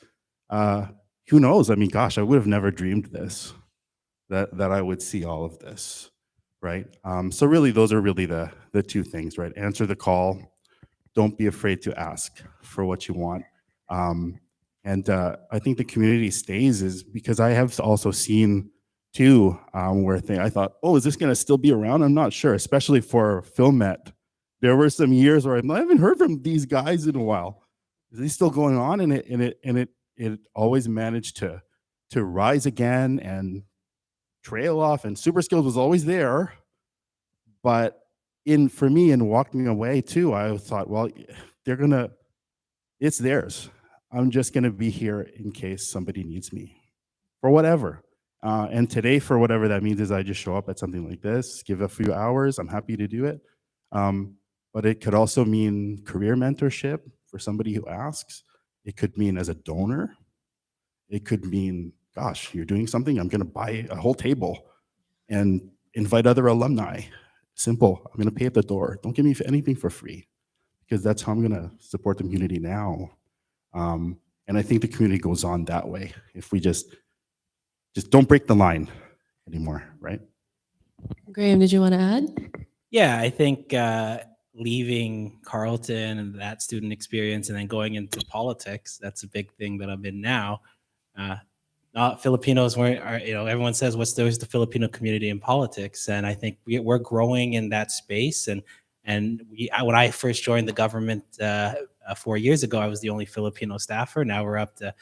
who knows? I mean, gosh, I would have never dreamed this, that I would see all of this, right? So really, those are really the two things, right? Answer the call. Don't be afraid to ask for what you want. And I think the community stays is because I have also seen too, where I thought, oh, is this going to still be around? I'm not sure, especially for FilmMet. There were some years where I haven't heard from these guys in a while. Is this still going on? And it always managed to rise again and trail off. And Super Skills was always there, but for me in walking away too, I thought, well, it's theirs. I'm just gonna be here in case somebody needs me for whatever. And today, for whatever that means, is I just show up at something like this, give a few hours. I'm happy to do it. But it could also mean career mentorship for somebody who asks. It could mean as a donor. It could mean, gosh, you're doing something, I'm gonna buy a whole table and invite other alumni. Simple, I'm gonna pay at the door. Don't give me anything for free, because that's how I'm gonna support the community now. And I think the community goes on that way if we just don't break the line anymore, right? Graham, did you want to add? Yeah, I think leaving Carleton and that student experience and then going into politics, that's a big thing that I'm in now. Not Filipinos everyone says there's the Filipino community in politics, and I think we're growing in that space. And when I first joined the government 4 years ago, I was the only Filipino staffer. Now we're up to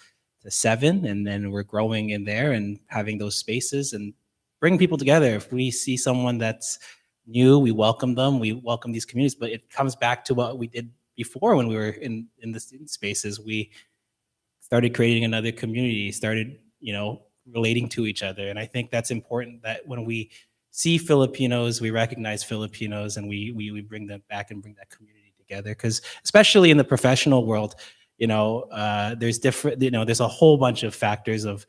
7, and then we're growing in there and having those spaces and bring people together. If we see someone that's new, we welcome them. We welcome these communities, but it comes back to what we did before when we were in the student spaces. We started creating another community, started relating to each other. And I think that's important, that when we see Filipinos, we recognize Filipinos, and we bring them back and bring that community together. Because especially in the professional world, there's different, there's a whole bunch of factors of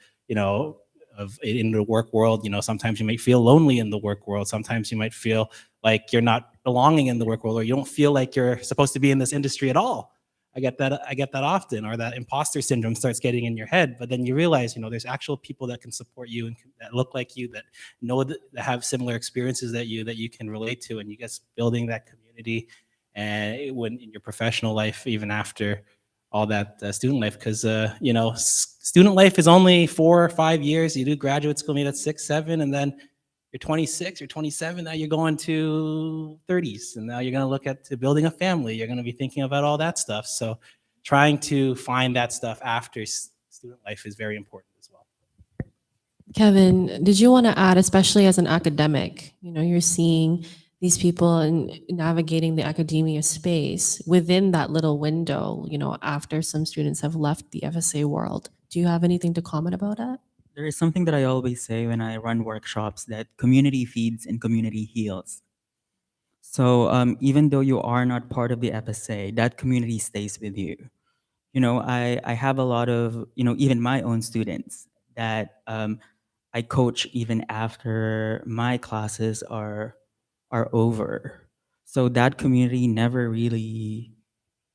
in the work world. Sometimes you might feel lonely in the work world. Sometimes you might feel like you're not belonging in the work world, or you don't feel like you're supposed to be in this industry at all. I get that often, or that imposter syndrome starts getting in your head. But then you realize, there's actual people that can support you and that look like you, that that have similar experiences that you can relate to, and you guys building that community, and when in your professional life, even after all that student life, because student life is only 4 or 5 years. You do graduate school, maybe that's 6, 7, and then you're 26, you're 27, now you're going to 30s, and now you're going to look at building a family. You're going to be thinking about all that stuff. So trying to find that stuff after student life is very important as well. Kevin, did you want to add, especially as an academic, you're seeing these people and navigating the academia space within that little window, after some students have left the FSA world. Do you have anything to comment about that? There is something that I always say when I run workshops, that community feeds and community heals. So even though you are not part of the FSA, that community stays with you. I have a lot of, even my own students that I coach even after my classes are over. So that community never really,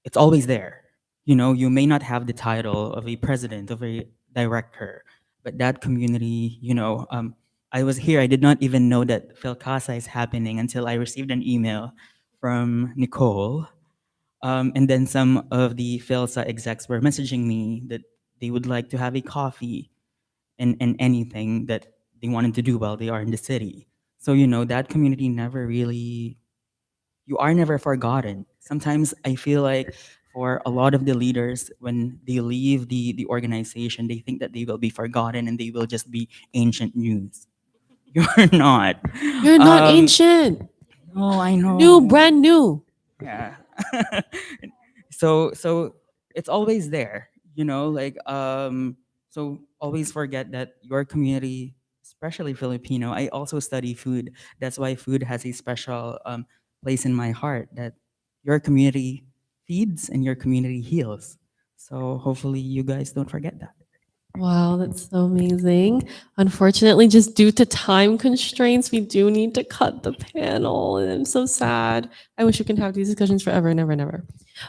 it's always there. You know, you may not have the title of a president, of a director, but that community, I was here. I did not even know that FILCASA is happening until I received an email from Nicole. And then some of the FILSA execs were messaging me that they would like to have a coffee and anything that they wanted to do while they are in the city. So, that community never really, you are never forgotten. Sometimes I feel like for a lot of the leaders, when they leave the organization, they think that they will be forgotten and they will just be ancient news. You're not. You're not Um, ancient. no, I know. New, brand new. Yeah. So it's always there, so always forget that your community, especially Filipino, I also study food. That's why food has a special place in my heart, that your community feeds and your community heals. So hopefully you guys don't forget that. Wow, that's so amazing. Unfortunately, just due to time constraints, we do need to cut the panel, and I'm so sad. I wish we could have these discussions forever and ever and ever.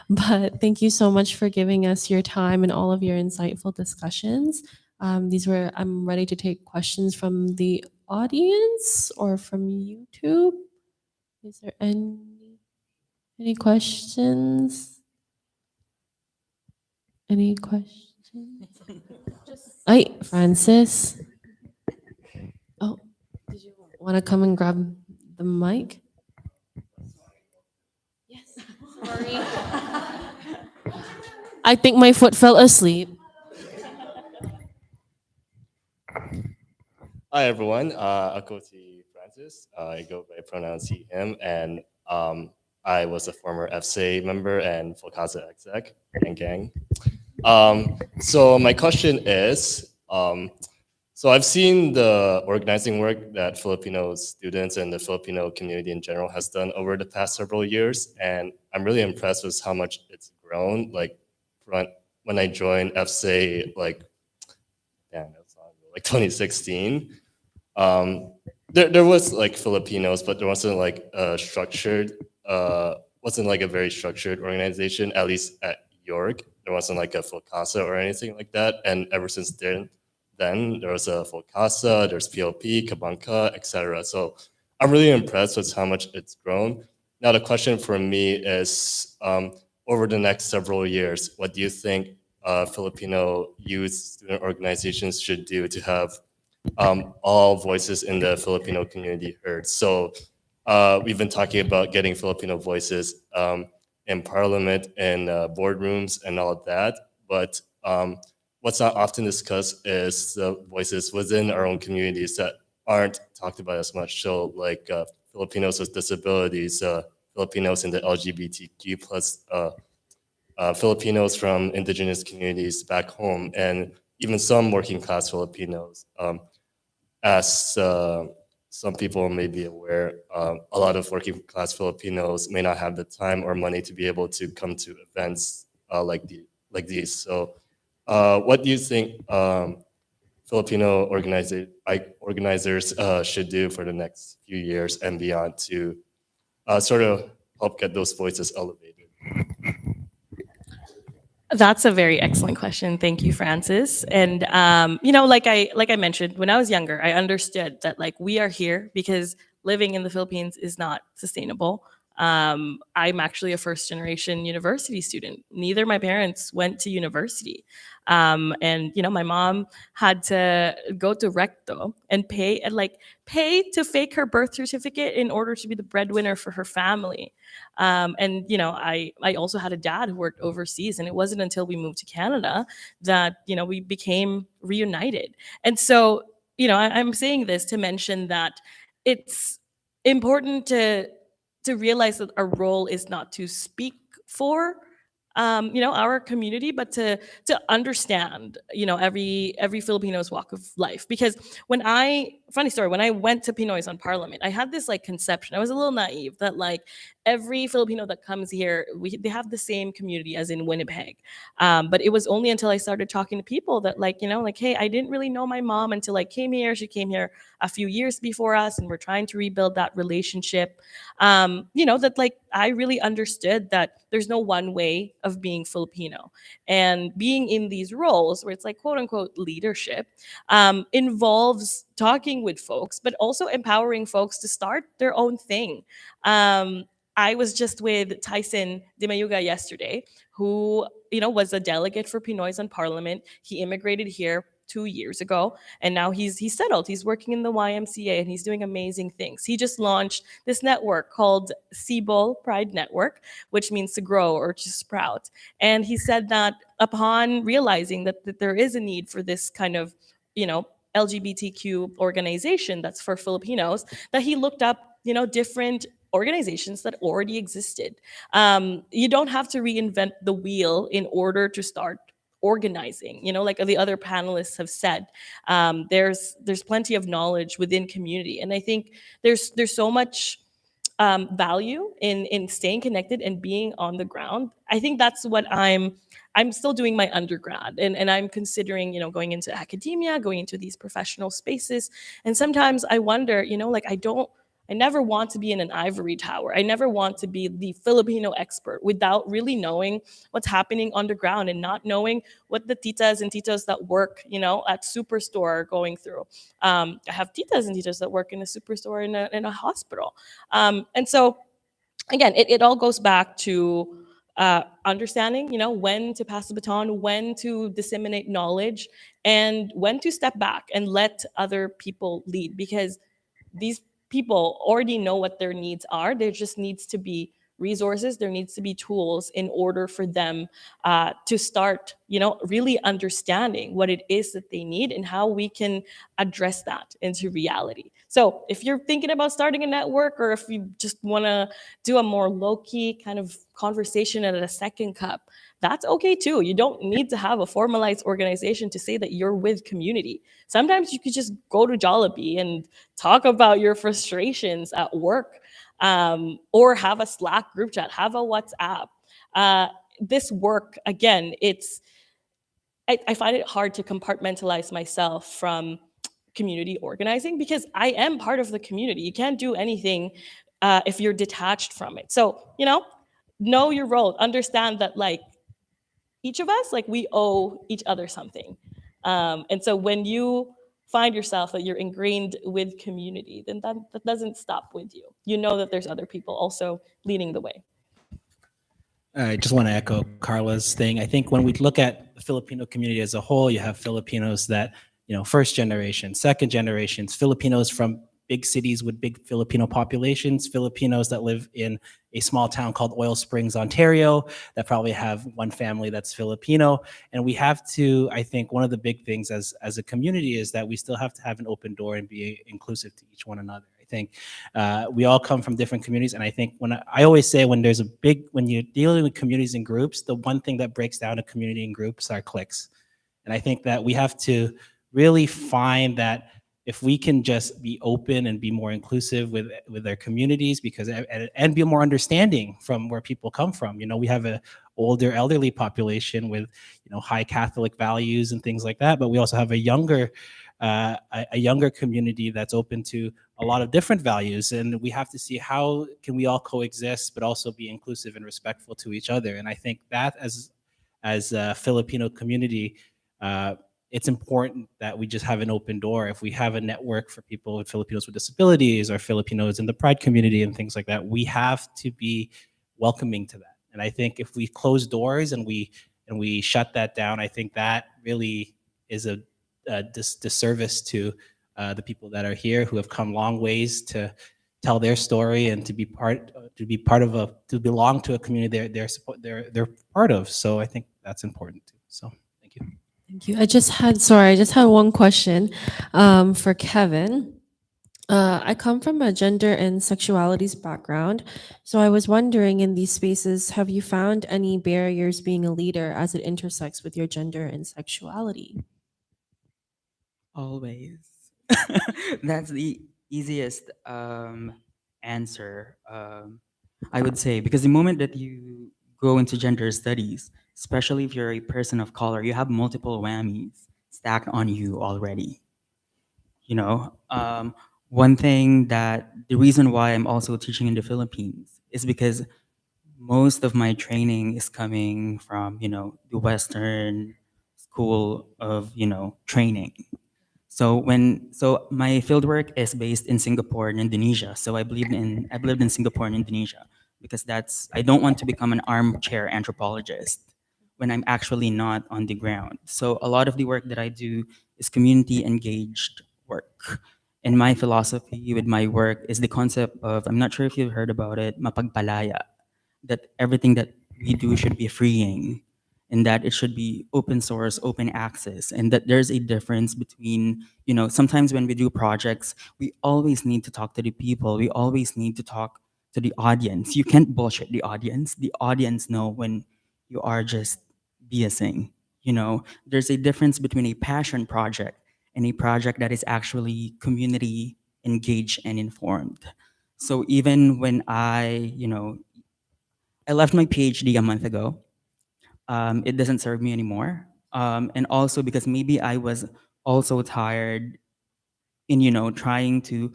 But thank you so much for giving us your time and all of your insightful discussions. I'm ready to take questions from the audience or from YouTube. Is there any questions? Any questions? Hi, Francis. Oh, did you want to come and grab the mic? Yes. Sorry. I think my foot fell asleep. Hi everyone, Akoti Francis. I go by pronouns he, him, and I was a former FSA member and FILCASA exec and gang. So my question is, so I've seen the organizing work that Filipino students and the Filipino community in general has done over the past several years, and I'm really impressed with how much it's grown. Like when I joined FSA, like, damn, that was long ago, like 2016. There was like Filipinos, but there wasn't like a structured, wasn't like a very structured organization, at least at York. There wasn't like a FILCASA or anything like that. And ever since then there was a FILCASA, there's PLP, Kabanka, etc. So I'm really impressed with how much it's grown. Now the question for me is, over the next several years, what do you think Filipino youth student organizations should do to have all voices in the Filipino community heard? So we've been talking about getting Filipino voices in parliament and boardrooms and all of that. But what's not often discussed is the voices within our own communities that aren't talked about as much. So like Filipinos with disabilities, Filipinos in the LGBTQ plus Filipinos from indigenous communities back home, and even some working class Filipinos. As some people may be aware, a lot of working class Filipinos may not have the time or money to be able to come to events like these. So what do you think Filipino organizers should do for the next few years and beyond to sort of help get those voices elevated? That's a very excellent question. Thank you, Francis. And like I mentioned, when I was younger, I understood that like we are here because living in the Philippines is not sustainable. I'm actually a first generation university student. Neither my parents went to university. And my mom had to go to recto and pay to fake her birth certificate in order to be the breadwinner for her family. And I also had a dad who worked overseas, and it wasn't until we moved to Canada that we became reunited. And so I'm saying this to mention that it's important to realize that our role is not to speak for our community, but to understand every Filipino's walk of life. Because when I funny story, when I went to Pinoy's on Parliament, I had this like conception. I was a little naive that like every Filipino that comes here, they have the same community as in Winnipeg. But it was only until I started talking to people that like, like, hey, I didn't really know my mom until I came here. She came here a few years before us, and we're trying to rebuild that relationship. That like I really understood that there's no one way of being Filipino, and being in these roles where it's like quote unquote leadership involves talking with folks, but also empowering folks to start their own thing. I was just with Tyson Dimayuga yesterday, who was a delegate for Pinoy's on Parliament. He immigrated here 2 years ago, and now he's settled. He's working in the YMCA, and he's doing amazing things. He just launched this network called Cebol Pride Network, which means to grow or to sprout. And he said that upon realizing that there is a need for this kind of LGBTQ organization that's for Filipinos, that he looked up different organizations that already existed. You don't have to reinvent the wheel in order to start organizing. Like the other panelists have said, there's plenty of knowledge within community, and I think there's so much value in staying connected and being on the ground. I think that's what I'm still doing my undergrad, and I'm considering going into academia, going into these professional spaces. And sometimes I wonder, like I never want to be in an ivory tower. I never want to be the Filipino expert without really knowing what's happening underground and not knowing what the titas and titos that work, at Superstore are going through. I have titas and titos that work in a superstore in a hospital. And so, again, it all goes back to understanding, when to pass the baton, when to disseminate knowledge, and when to step back and let other people lead, because these people already know what their needs are. There just needs to be resources, there needs to be tools in order for them to start, really understanding what it is that they need and how we can address that into reality. So if you're thinking about starting a network, or if you just want to do a more low-key kind of conversation at a second cup, that's okay too. You don't need to have a formalized organization to say that you're with community. Sometimes you could just go to Jollibee and talk about your frustrations at work, or have a Slack group chat, have a WhatsApp. This work, again, I find it hard to compartmentalize myself from community organizing, because I am part of the community. You can't do anything if you're detached from it. So, know your role, understand that like each of us, like we owe each other something. And so when you find yourself that you're ingrained with community, then that doesn't stop with you. You know that there's other people also leading the way. I just want to echo Carla's thing. I think when we look at the Filipino community as a whole, you have Filipinos that, first generation, second generations, Filipinos from big cities with big Filipino populations, Filipinos that live in a small town called Oil Springs, Ontario, that probably have one family that's Filipino. And we have to, I think one of the big things as a community is that we still have to have an open door and be inclusive to each one another. I think we all come from different communities. And I think I always say when you're dealing with communities and groups, the one thing that breaks down a community and groups are cliques. And I think that we have to really find that if we can just be open and be more inclusive with their communities, because and be more understanding from where people come from. We have a older elderly population with high Catholic values and things like that, but we also have a younger community that's open to a lot of different values, and we have to see how can we all coexist but also be inclusive and respectful to each other. And I think that as a Filipino community, it's important that we just have an open door. If we have a network for people with Filipinos with disabilities or Filipinos in the Pride community and things like that, we have to be welcoming to that. And I think if we close doors and we shut that down, I think that really is a disservice to the people that are here who have come long ways to tell their story and to belong to a community they're part of. So I think that's important too. So thank you. Thank you. I just had one question for Kevin. I come from a gender and sexualities background, so I was wondering, in these spaces, have you found any barriers being a leader as it intersects with your gender and sexuality? Always. That's the easiest answer, I would say, because the moment that you go into gender studies, especially if you're a person of color, you have multiple whammies stacked on you already. You know, one thing that the reason why I'm also teaching in the Philippines is because most of my training is coming from, the Western school of, training. So my fieldwork is based in Singapore and Indonesia. So I've lived in Singapore and Indonesia because I don't want to become an armchair anthropologist when I'm actually not on the ground. So a lot of the work that I do is community engaged work. And my philosophy with my work is the concept of, I'm not sure if you've heard about it, mapagpalaya, that everything that we do should be freeing, and that it should be open source, open access, and that there's a difference between, sometimes when we do projects, we always need to talk to the people, we always need to talk to the audience. You can't bullshit the audience. The audience know when you are just BSing. There's a difference between a passion project and a project that is actually community engaged and informed. So even when I left my PhD a month ago. It doesn't serve me anymore. And also because maybe I was also tired in, trying to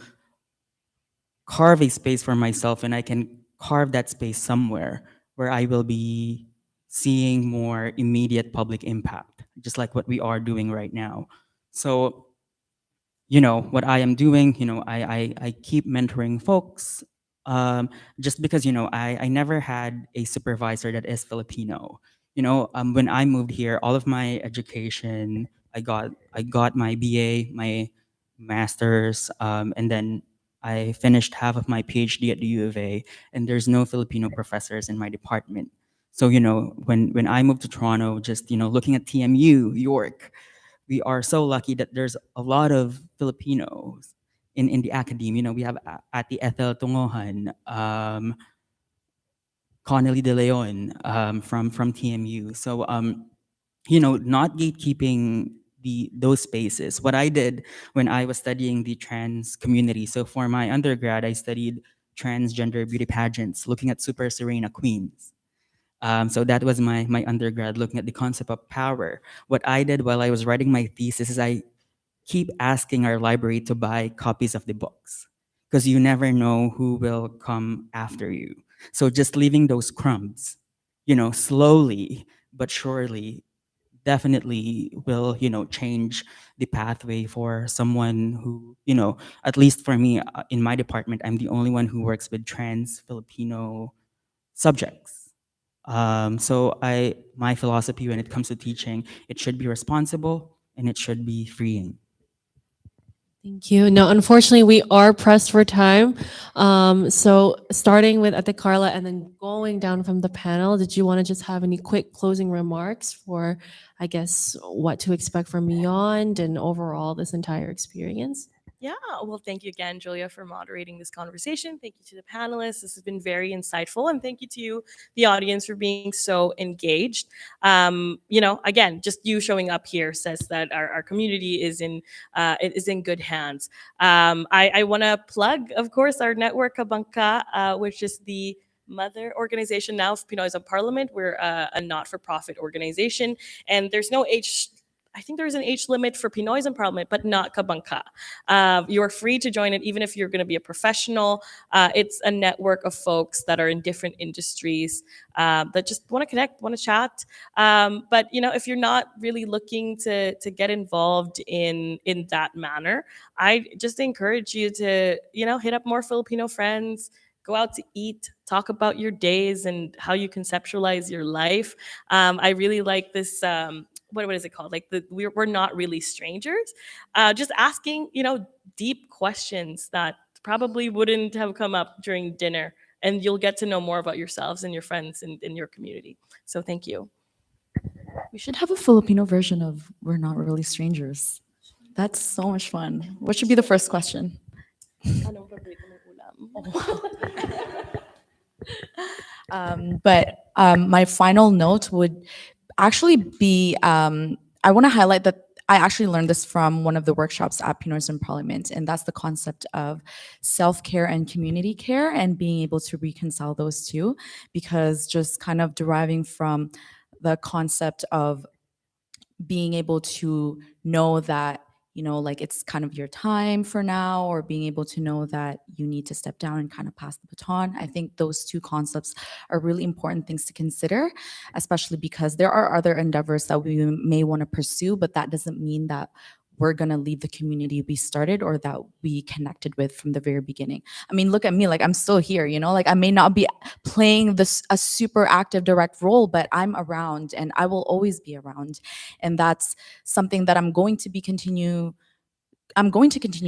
carve a space for myself, and I can carve that space somewhere where I will be seeing more immediate public impact, just like what we are doing right now. So, what I am doing, I keep mentoring folks, just because, I never had a supervisor that is Filipino. When I moved here, all of my education, I got my BA, my master's, and then I finished half of my PhD at the U of A, and there's no Filipino professors in my department. So, when I moved to Toronto, just, looking at TMU, York, we are so lucky that there's a lot of Filipinos in the academe. We have Ate Ethel Tungohan, Connelly De Leon, from TMU. So not gatekeeping those spaces. What I did when I was studying the trans community. So for my undergrad, I studied transgender beauty pageants, looking at super Serena queens. So that was my undergrad, looking at the concept of power. What I did while I was writing my thesis is I keep asking our library to buy copies of the books because you never know who will come after you. So just leaving those crumbs, slowly but surely, definitely will, change the pathway for someone who, at least for me, in my department, I'm the only one who works with trans Filipino subjects. So my philosophy when it comes to teaching, it should be responsible and it should be freeing. Thank you. No, unfortunately, we are pressed for time. So starting with Ate Carla and then going down from the panel, did you want to just have any quick closing remarks for, I guess, what to expect from Beyond and overall this entire experience? Yeah, well, thank you again, Julia, for moderating this conversation. Thank you to the panelists. This has been very insightful. And thank you to you, the audience, for being so engaged. Again, just you showing up here says that our community is in good hands. I want to plug, of course, our network, Kabangka, which is the mother organization now of Pinoys of Parliament. We're a not-for-profit organization, and there's no age. I think there's an age limit for Pinoys in Parliament, but not Kabangka. You're free to join it, even if you're going to be a professional. It's a network of folks that are in different industries that just want to connect, want to chat. But if you're not really looking to get involved in that manner, I just encourage you to hit up more Filipino friends. Go out to eat, talk about your days and how you conceptualize your life. I really like this. What is it called? Like we're not really strangers. Just asking, deep questions that probably wouldn't have come up during dinner, and you'll get to know more about yourselves and your friends in your community. So thank you. We should have a Filipino version of "We're Not Really Strangers." That's so much fun. What should be the first question? Anong paborito mong ulam? But my final note would actually be I want to highlight that I actually learned this from one of the workshops at Pinoy's in Parliament, and that's the concept of self-care and community care and being able to reconcile those two, because just kind of deriving from the concept of being able to know that, you know, like it's kind of your time for now, or being able to know that you need to step down and kind of pass the baton. I think those two concepts are really important things to consider, especially because there are other endeavors that we may want to pursue, but that doesn't mean that we're going to leave the community we started or that we connected with from the very beginning. I mean, look at me, like I'm still here, you know, like I may not be playing this a super active direct role, but I'm around and I will always be around. And that's something that I'm going to continue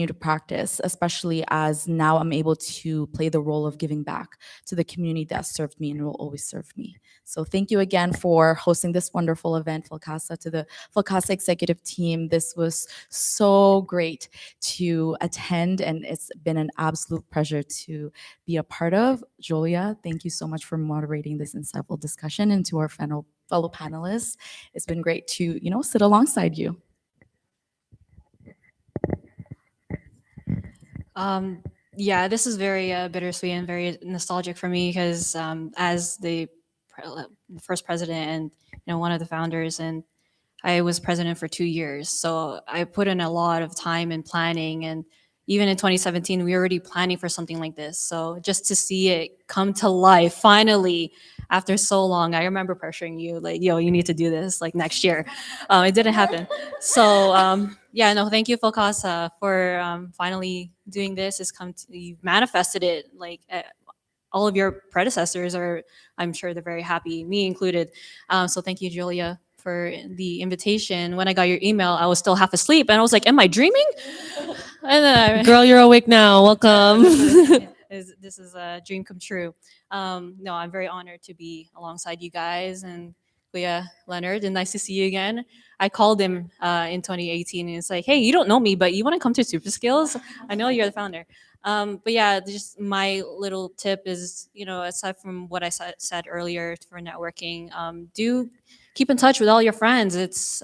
to practice, especially as now I'm able to play the role of giving back to the community that served me and will always serve me. So thank you again for hosting this wonderful event, FILCASA, to the FILCASA executive team. This was so great to attend, and it's been an absolute pleasure to be a part of. Julia, thank you so much for moderating this insightful discussion, and to our fellow panelists, it's been great to, you know, sit alongside you. Yeah, this is very bittersweet and very nostalgic for me because as the first president and one of the founders, and I was president for 2 years, so I put in a lot of time in planning. And even in 2017, we were already planning for something like this. So just to see it come to life finally after so long, I remember pressuring you like, yo, you need to do this like next year. It didn't happen. So yeah, no, thank you, FILCASA, for finally doing this. You've manifested it. Like all of your predecessors are, I'm sure they're very happy, me included. So thank you, Julia, for the invitation. When I got your email, I was still half asleep, and I was like, "Am I dreaming?" And then Girl, you're awake now. Welcome. this is a dream come true. No, I'm very honored to be alongside you guys and Kuya Leonard, and nice to see you again. I called him in 2018, and it's like, "Hey, you don't know me, but you want to come to Super Skills? I know you're the founder." But yeah, just my little tip is, aside from what I said earlier for networking, do keep in touch with all your friends. It's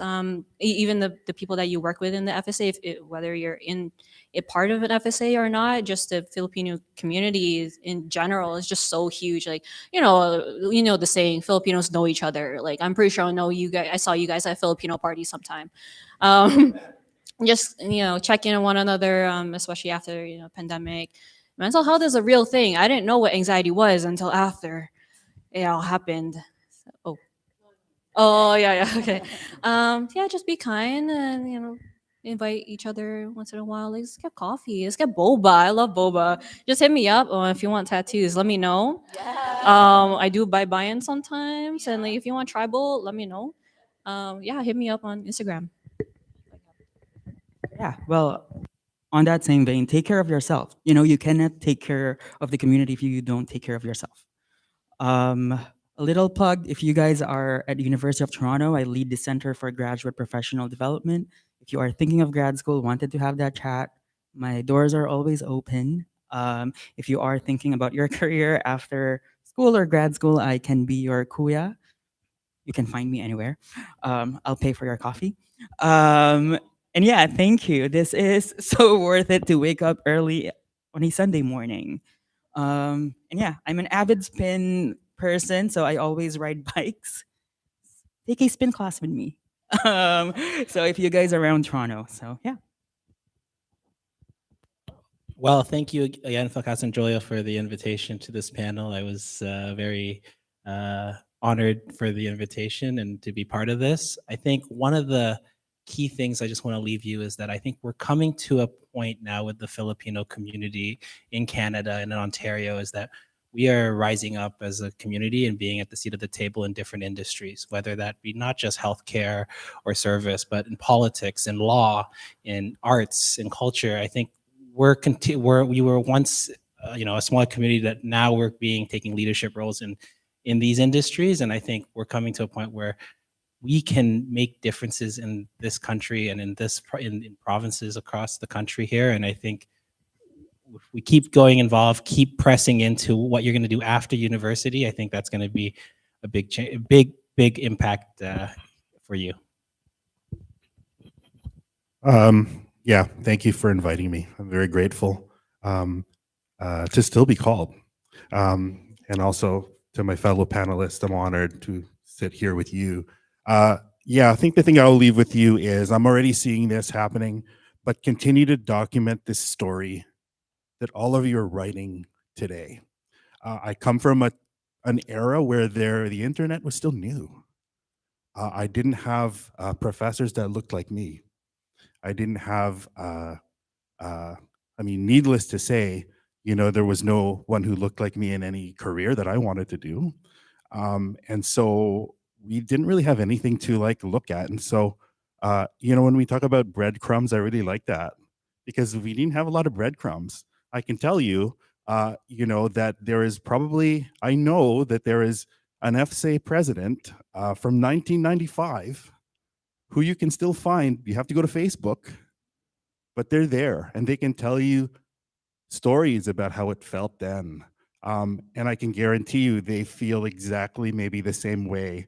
even the people that you work with in the FSA, whether you're in a part of an FSA or not. Just the Filipino community in general is just so huge. Like, the saying, Filipinos know each other. Like, I'm pretty sure I know you guys. I saw you guys at Filipino party sometime. Just check in on one another, especially after pandemic. Mental health is a real thing. I didn't know what anxiety was until after it all happened. Oh yeah, okay. Yeah, just be kind and invite each other once in a while. Like, let's get coffee. Let's get boba. I love boba. Just hit me up. If you want tattoos, let me know. I do buy-in sometimes, and like if you want tribal, let me know. Yeah, hit me up on Instagram. Yeah, well, on that same vein, take care of yourself. You cannot take care of the community if you don't take care of yourself. A little plug, if you guys are at the University of Toronto, I lead the Center for Graduate Professional Development. If you are thinking of grad school, wanted to have that chat, my doors are always open. If you are thinking about your career after school or grad school, I can be your kuya. You can find me anywhere. I'll pay for your coffee. And yeah, thank you. This is so worth it to wake up early on a Sunday morning. And yeah, I'm an avid spin person, so I always ride bikes. Take a spin class with me. So if you guys are around Toronto, so yeah. Well, thank you again, FILCASA and Julia, for the invitation to this panel. I was very honored for the invitation and to be part of this. I think one of the key things I just want to leave you is that I think we're coming to a point now with the Filipino community in Canada and in Ontario, is that we are rising up as a community and being at the seat of the table in different industries, whether that be not just healthcare or service, but in politics, in law, in arts, in culture. I think we were once a small community that now we're taking leadership roles in these industries, and I think we're coming to a point where we can make differences in this country and in provinces across the country here. And I think if we keep going involved, keep pressing into what you're going to do after university, I think that's going to be a big impact for you. Yeah, thank you for inviting me. I'm very grateful to still be called. And also to my fellow panelists, I'm honored to sit here with you. Yeah, I think the thing I'll leave with you is I'm already seeing this happening, but continue to document this story that all of you are writing today. I come from an era where the internet was still new. I didn't have professors that looked like me. I didn't have, I mean, needless to say, you know, there was no one who looked like me in any career that I wanted to do. And so we didn't really have anything to like look at. And so, you know, when we talk about breadcrumbs, I really like that because we didn't have a lot of breadcrumbs. I can tell you, you know, that there is probably, I know that there is an FSA president from 1995 who you can still find. You have to go to Facebook, but they're there and they can tell you stories about how it felt then. And I can guarantee you they feel exactly maybe the same way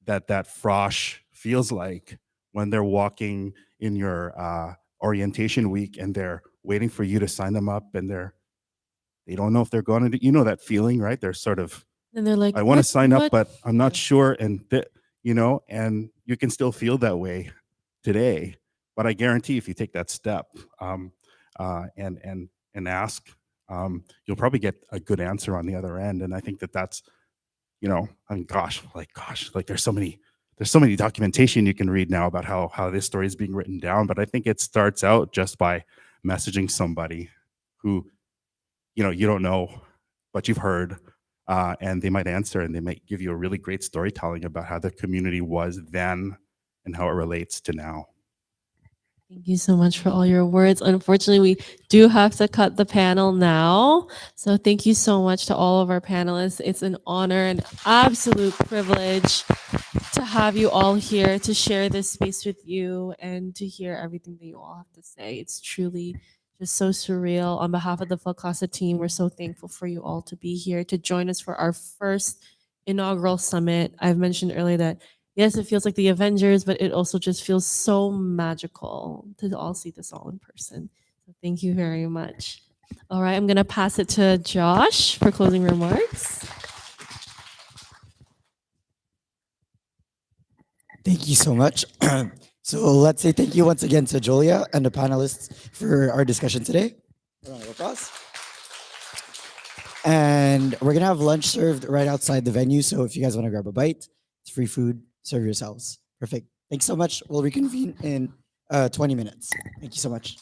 that frosh feels like when they're walking in your orientation week and they're waiting for you to sign them up and they don't know if they're going to, you know, that feeling, right? They're sort of, And they're like, I want to "What- sign up, what?" but I'm not sure. And, you know, and you can still feel that way today. But I guarantee if you take that step and ask, you'll probably get a good answer on the other end. And I think that's, you know, I mean, gosh, like there's so many documentation you can read now about how this story is being written down. But I think it starts out just by messaging somebody who, you know, you don't know, but you've heard, and they might answer and they might give you a really great storytelling about how the community was then and how it relates to now. Thank you so much for all your words. Unfortunately, we do have to cut the panel now. So thank you so much to all of our panelists. It's an honor and absolute privilege to have you all here to share this space with you and to hear everything that you all have to say. It's truly just so surreal. On behalf of the FILCASA team, we're so thankful for you all to be here to join us for our first inaugural summit. I've mentioned earlier that yes, it feels like the Avengers, but it also just feels so magical to all see this all in person. So thank you very much. All right, I'm going to pass it to Josh for closing remarks. Thank you so much. So let's say thank you once again to Julia and the panelists for our discussion today. Round of applause. And we're gonna have lunch served right outside the venue. So if you guys want to grab a bite, it's free food. Serve yourselves. Perfect. Thanks so much. We'll reconvene in 20 minutes. Thank you so much.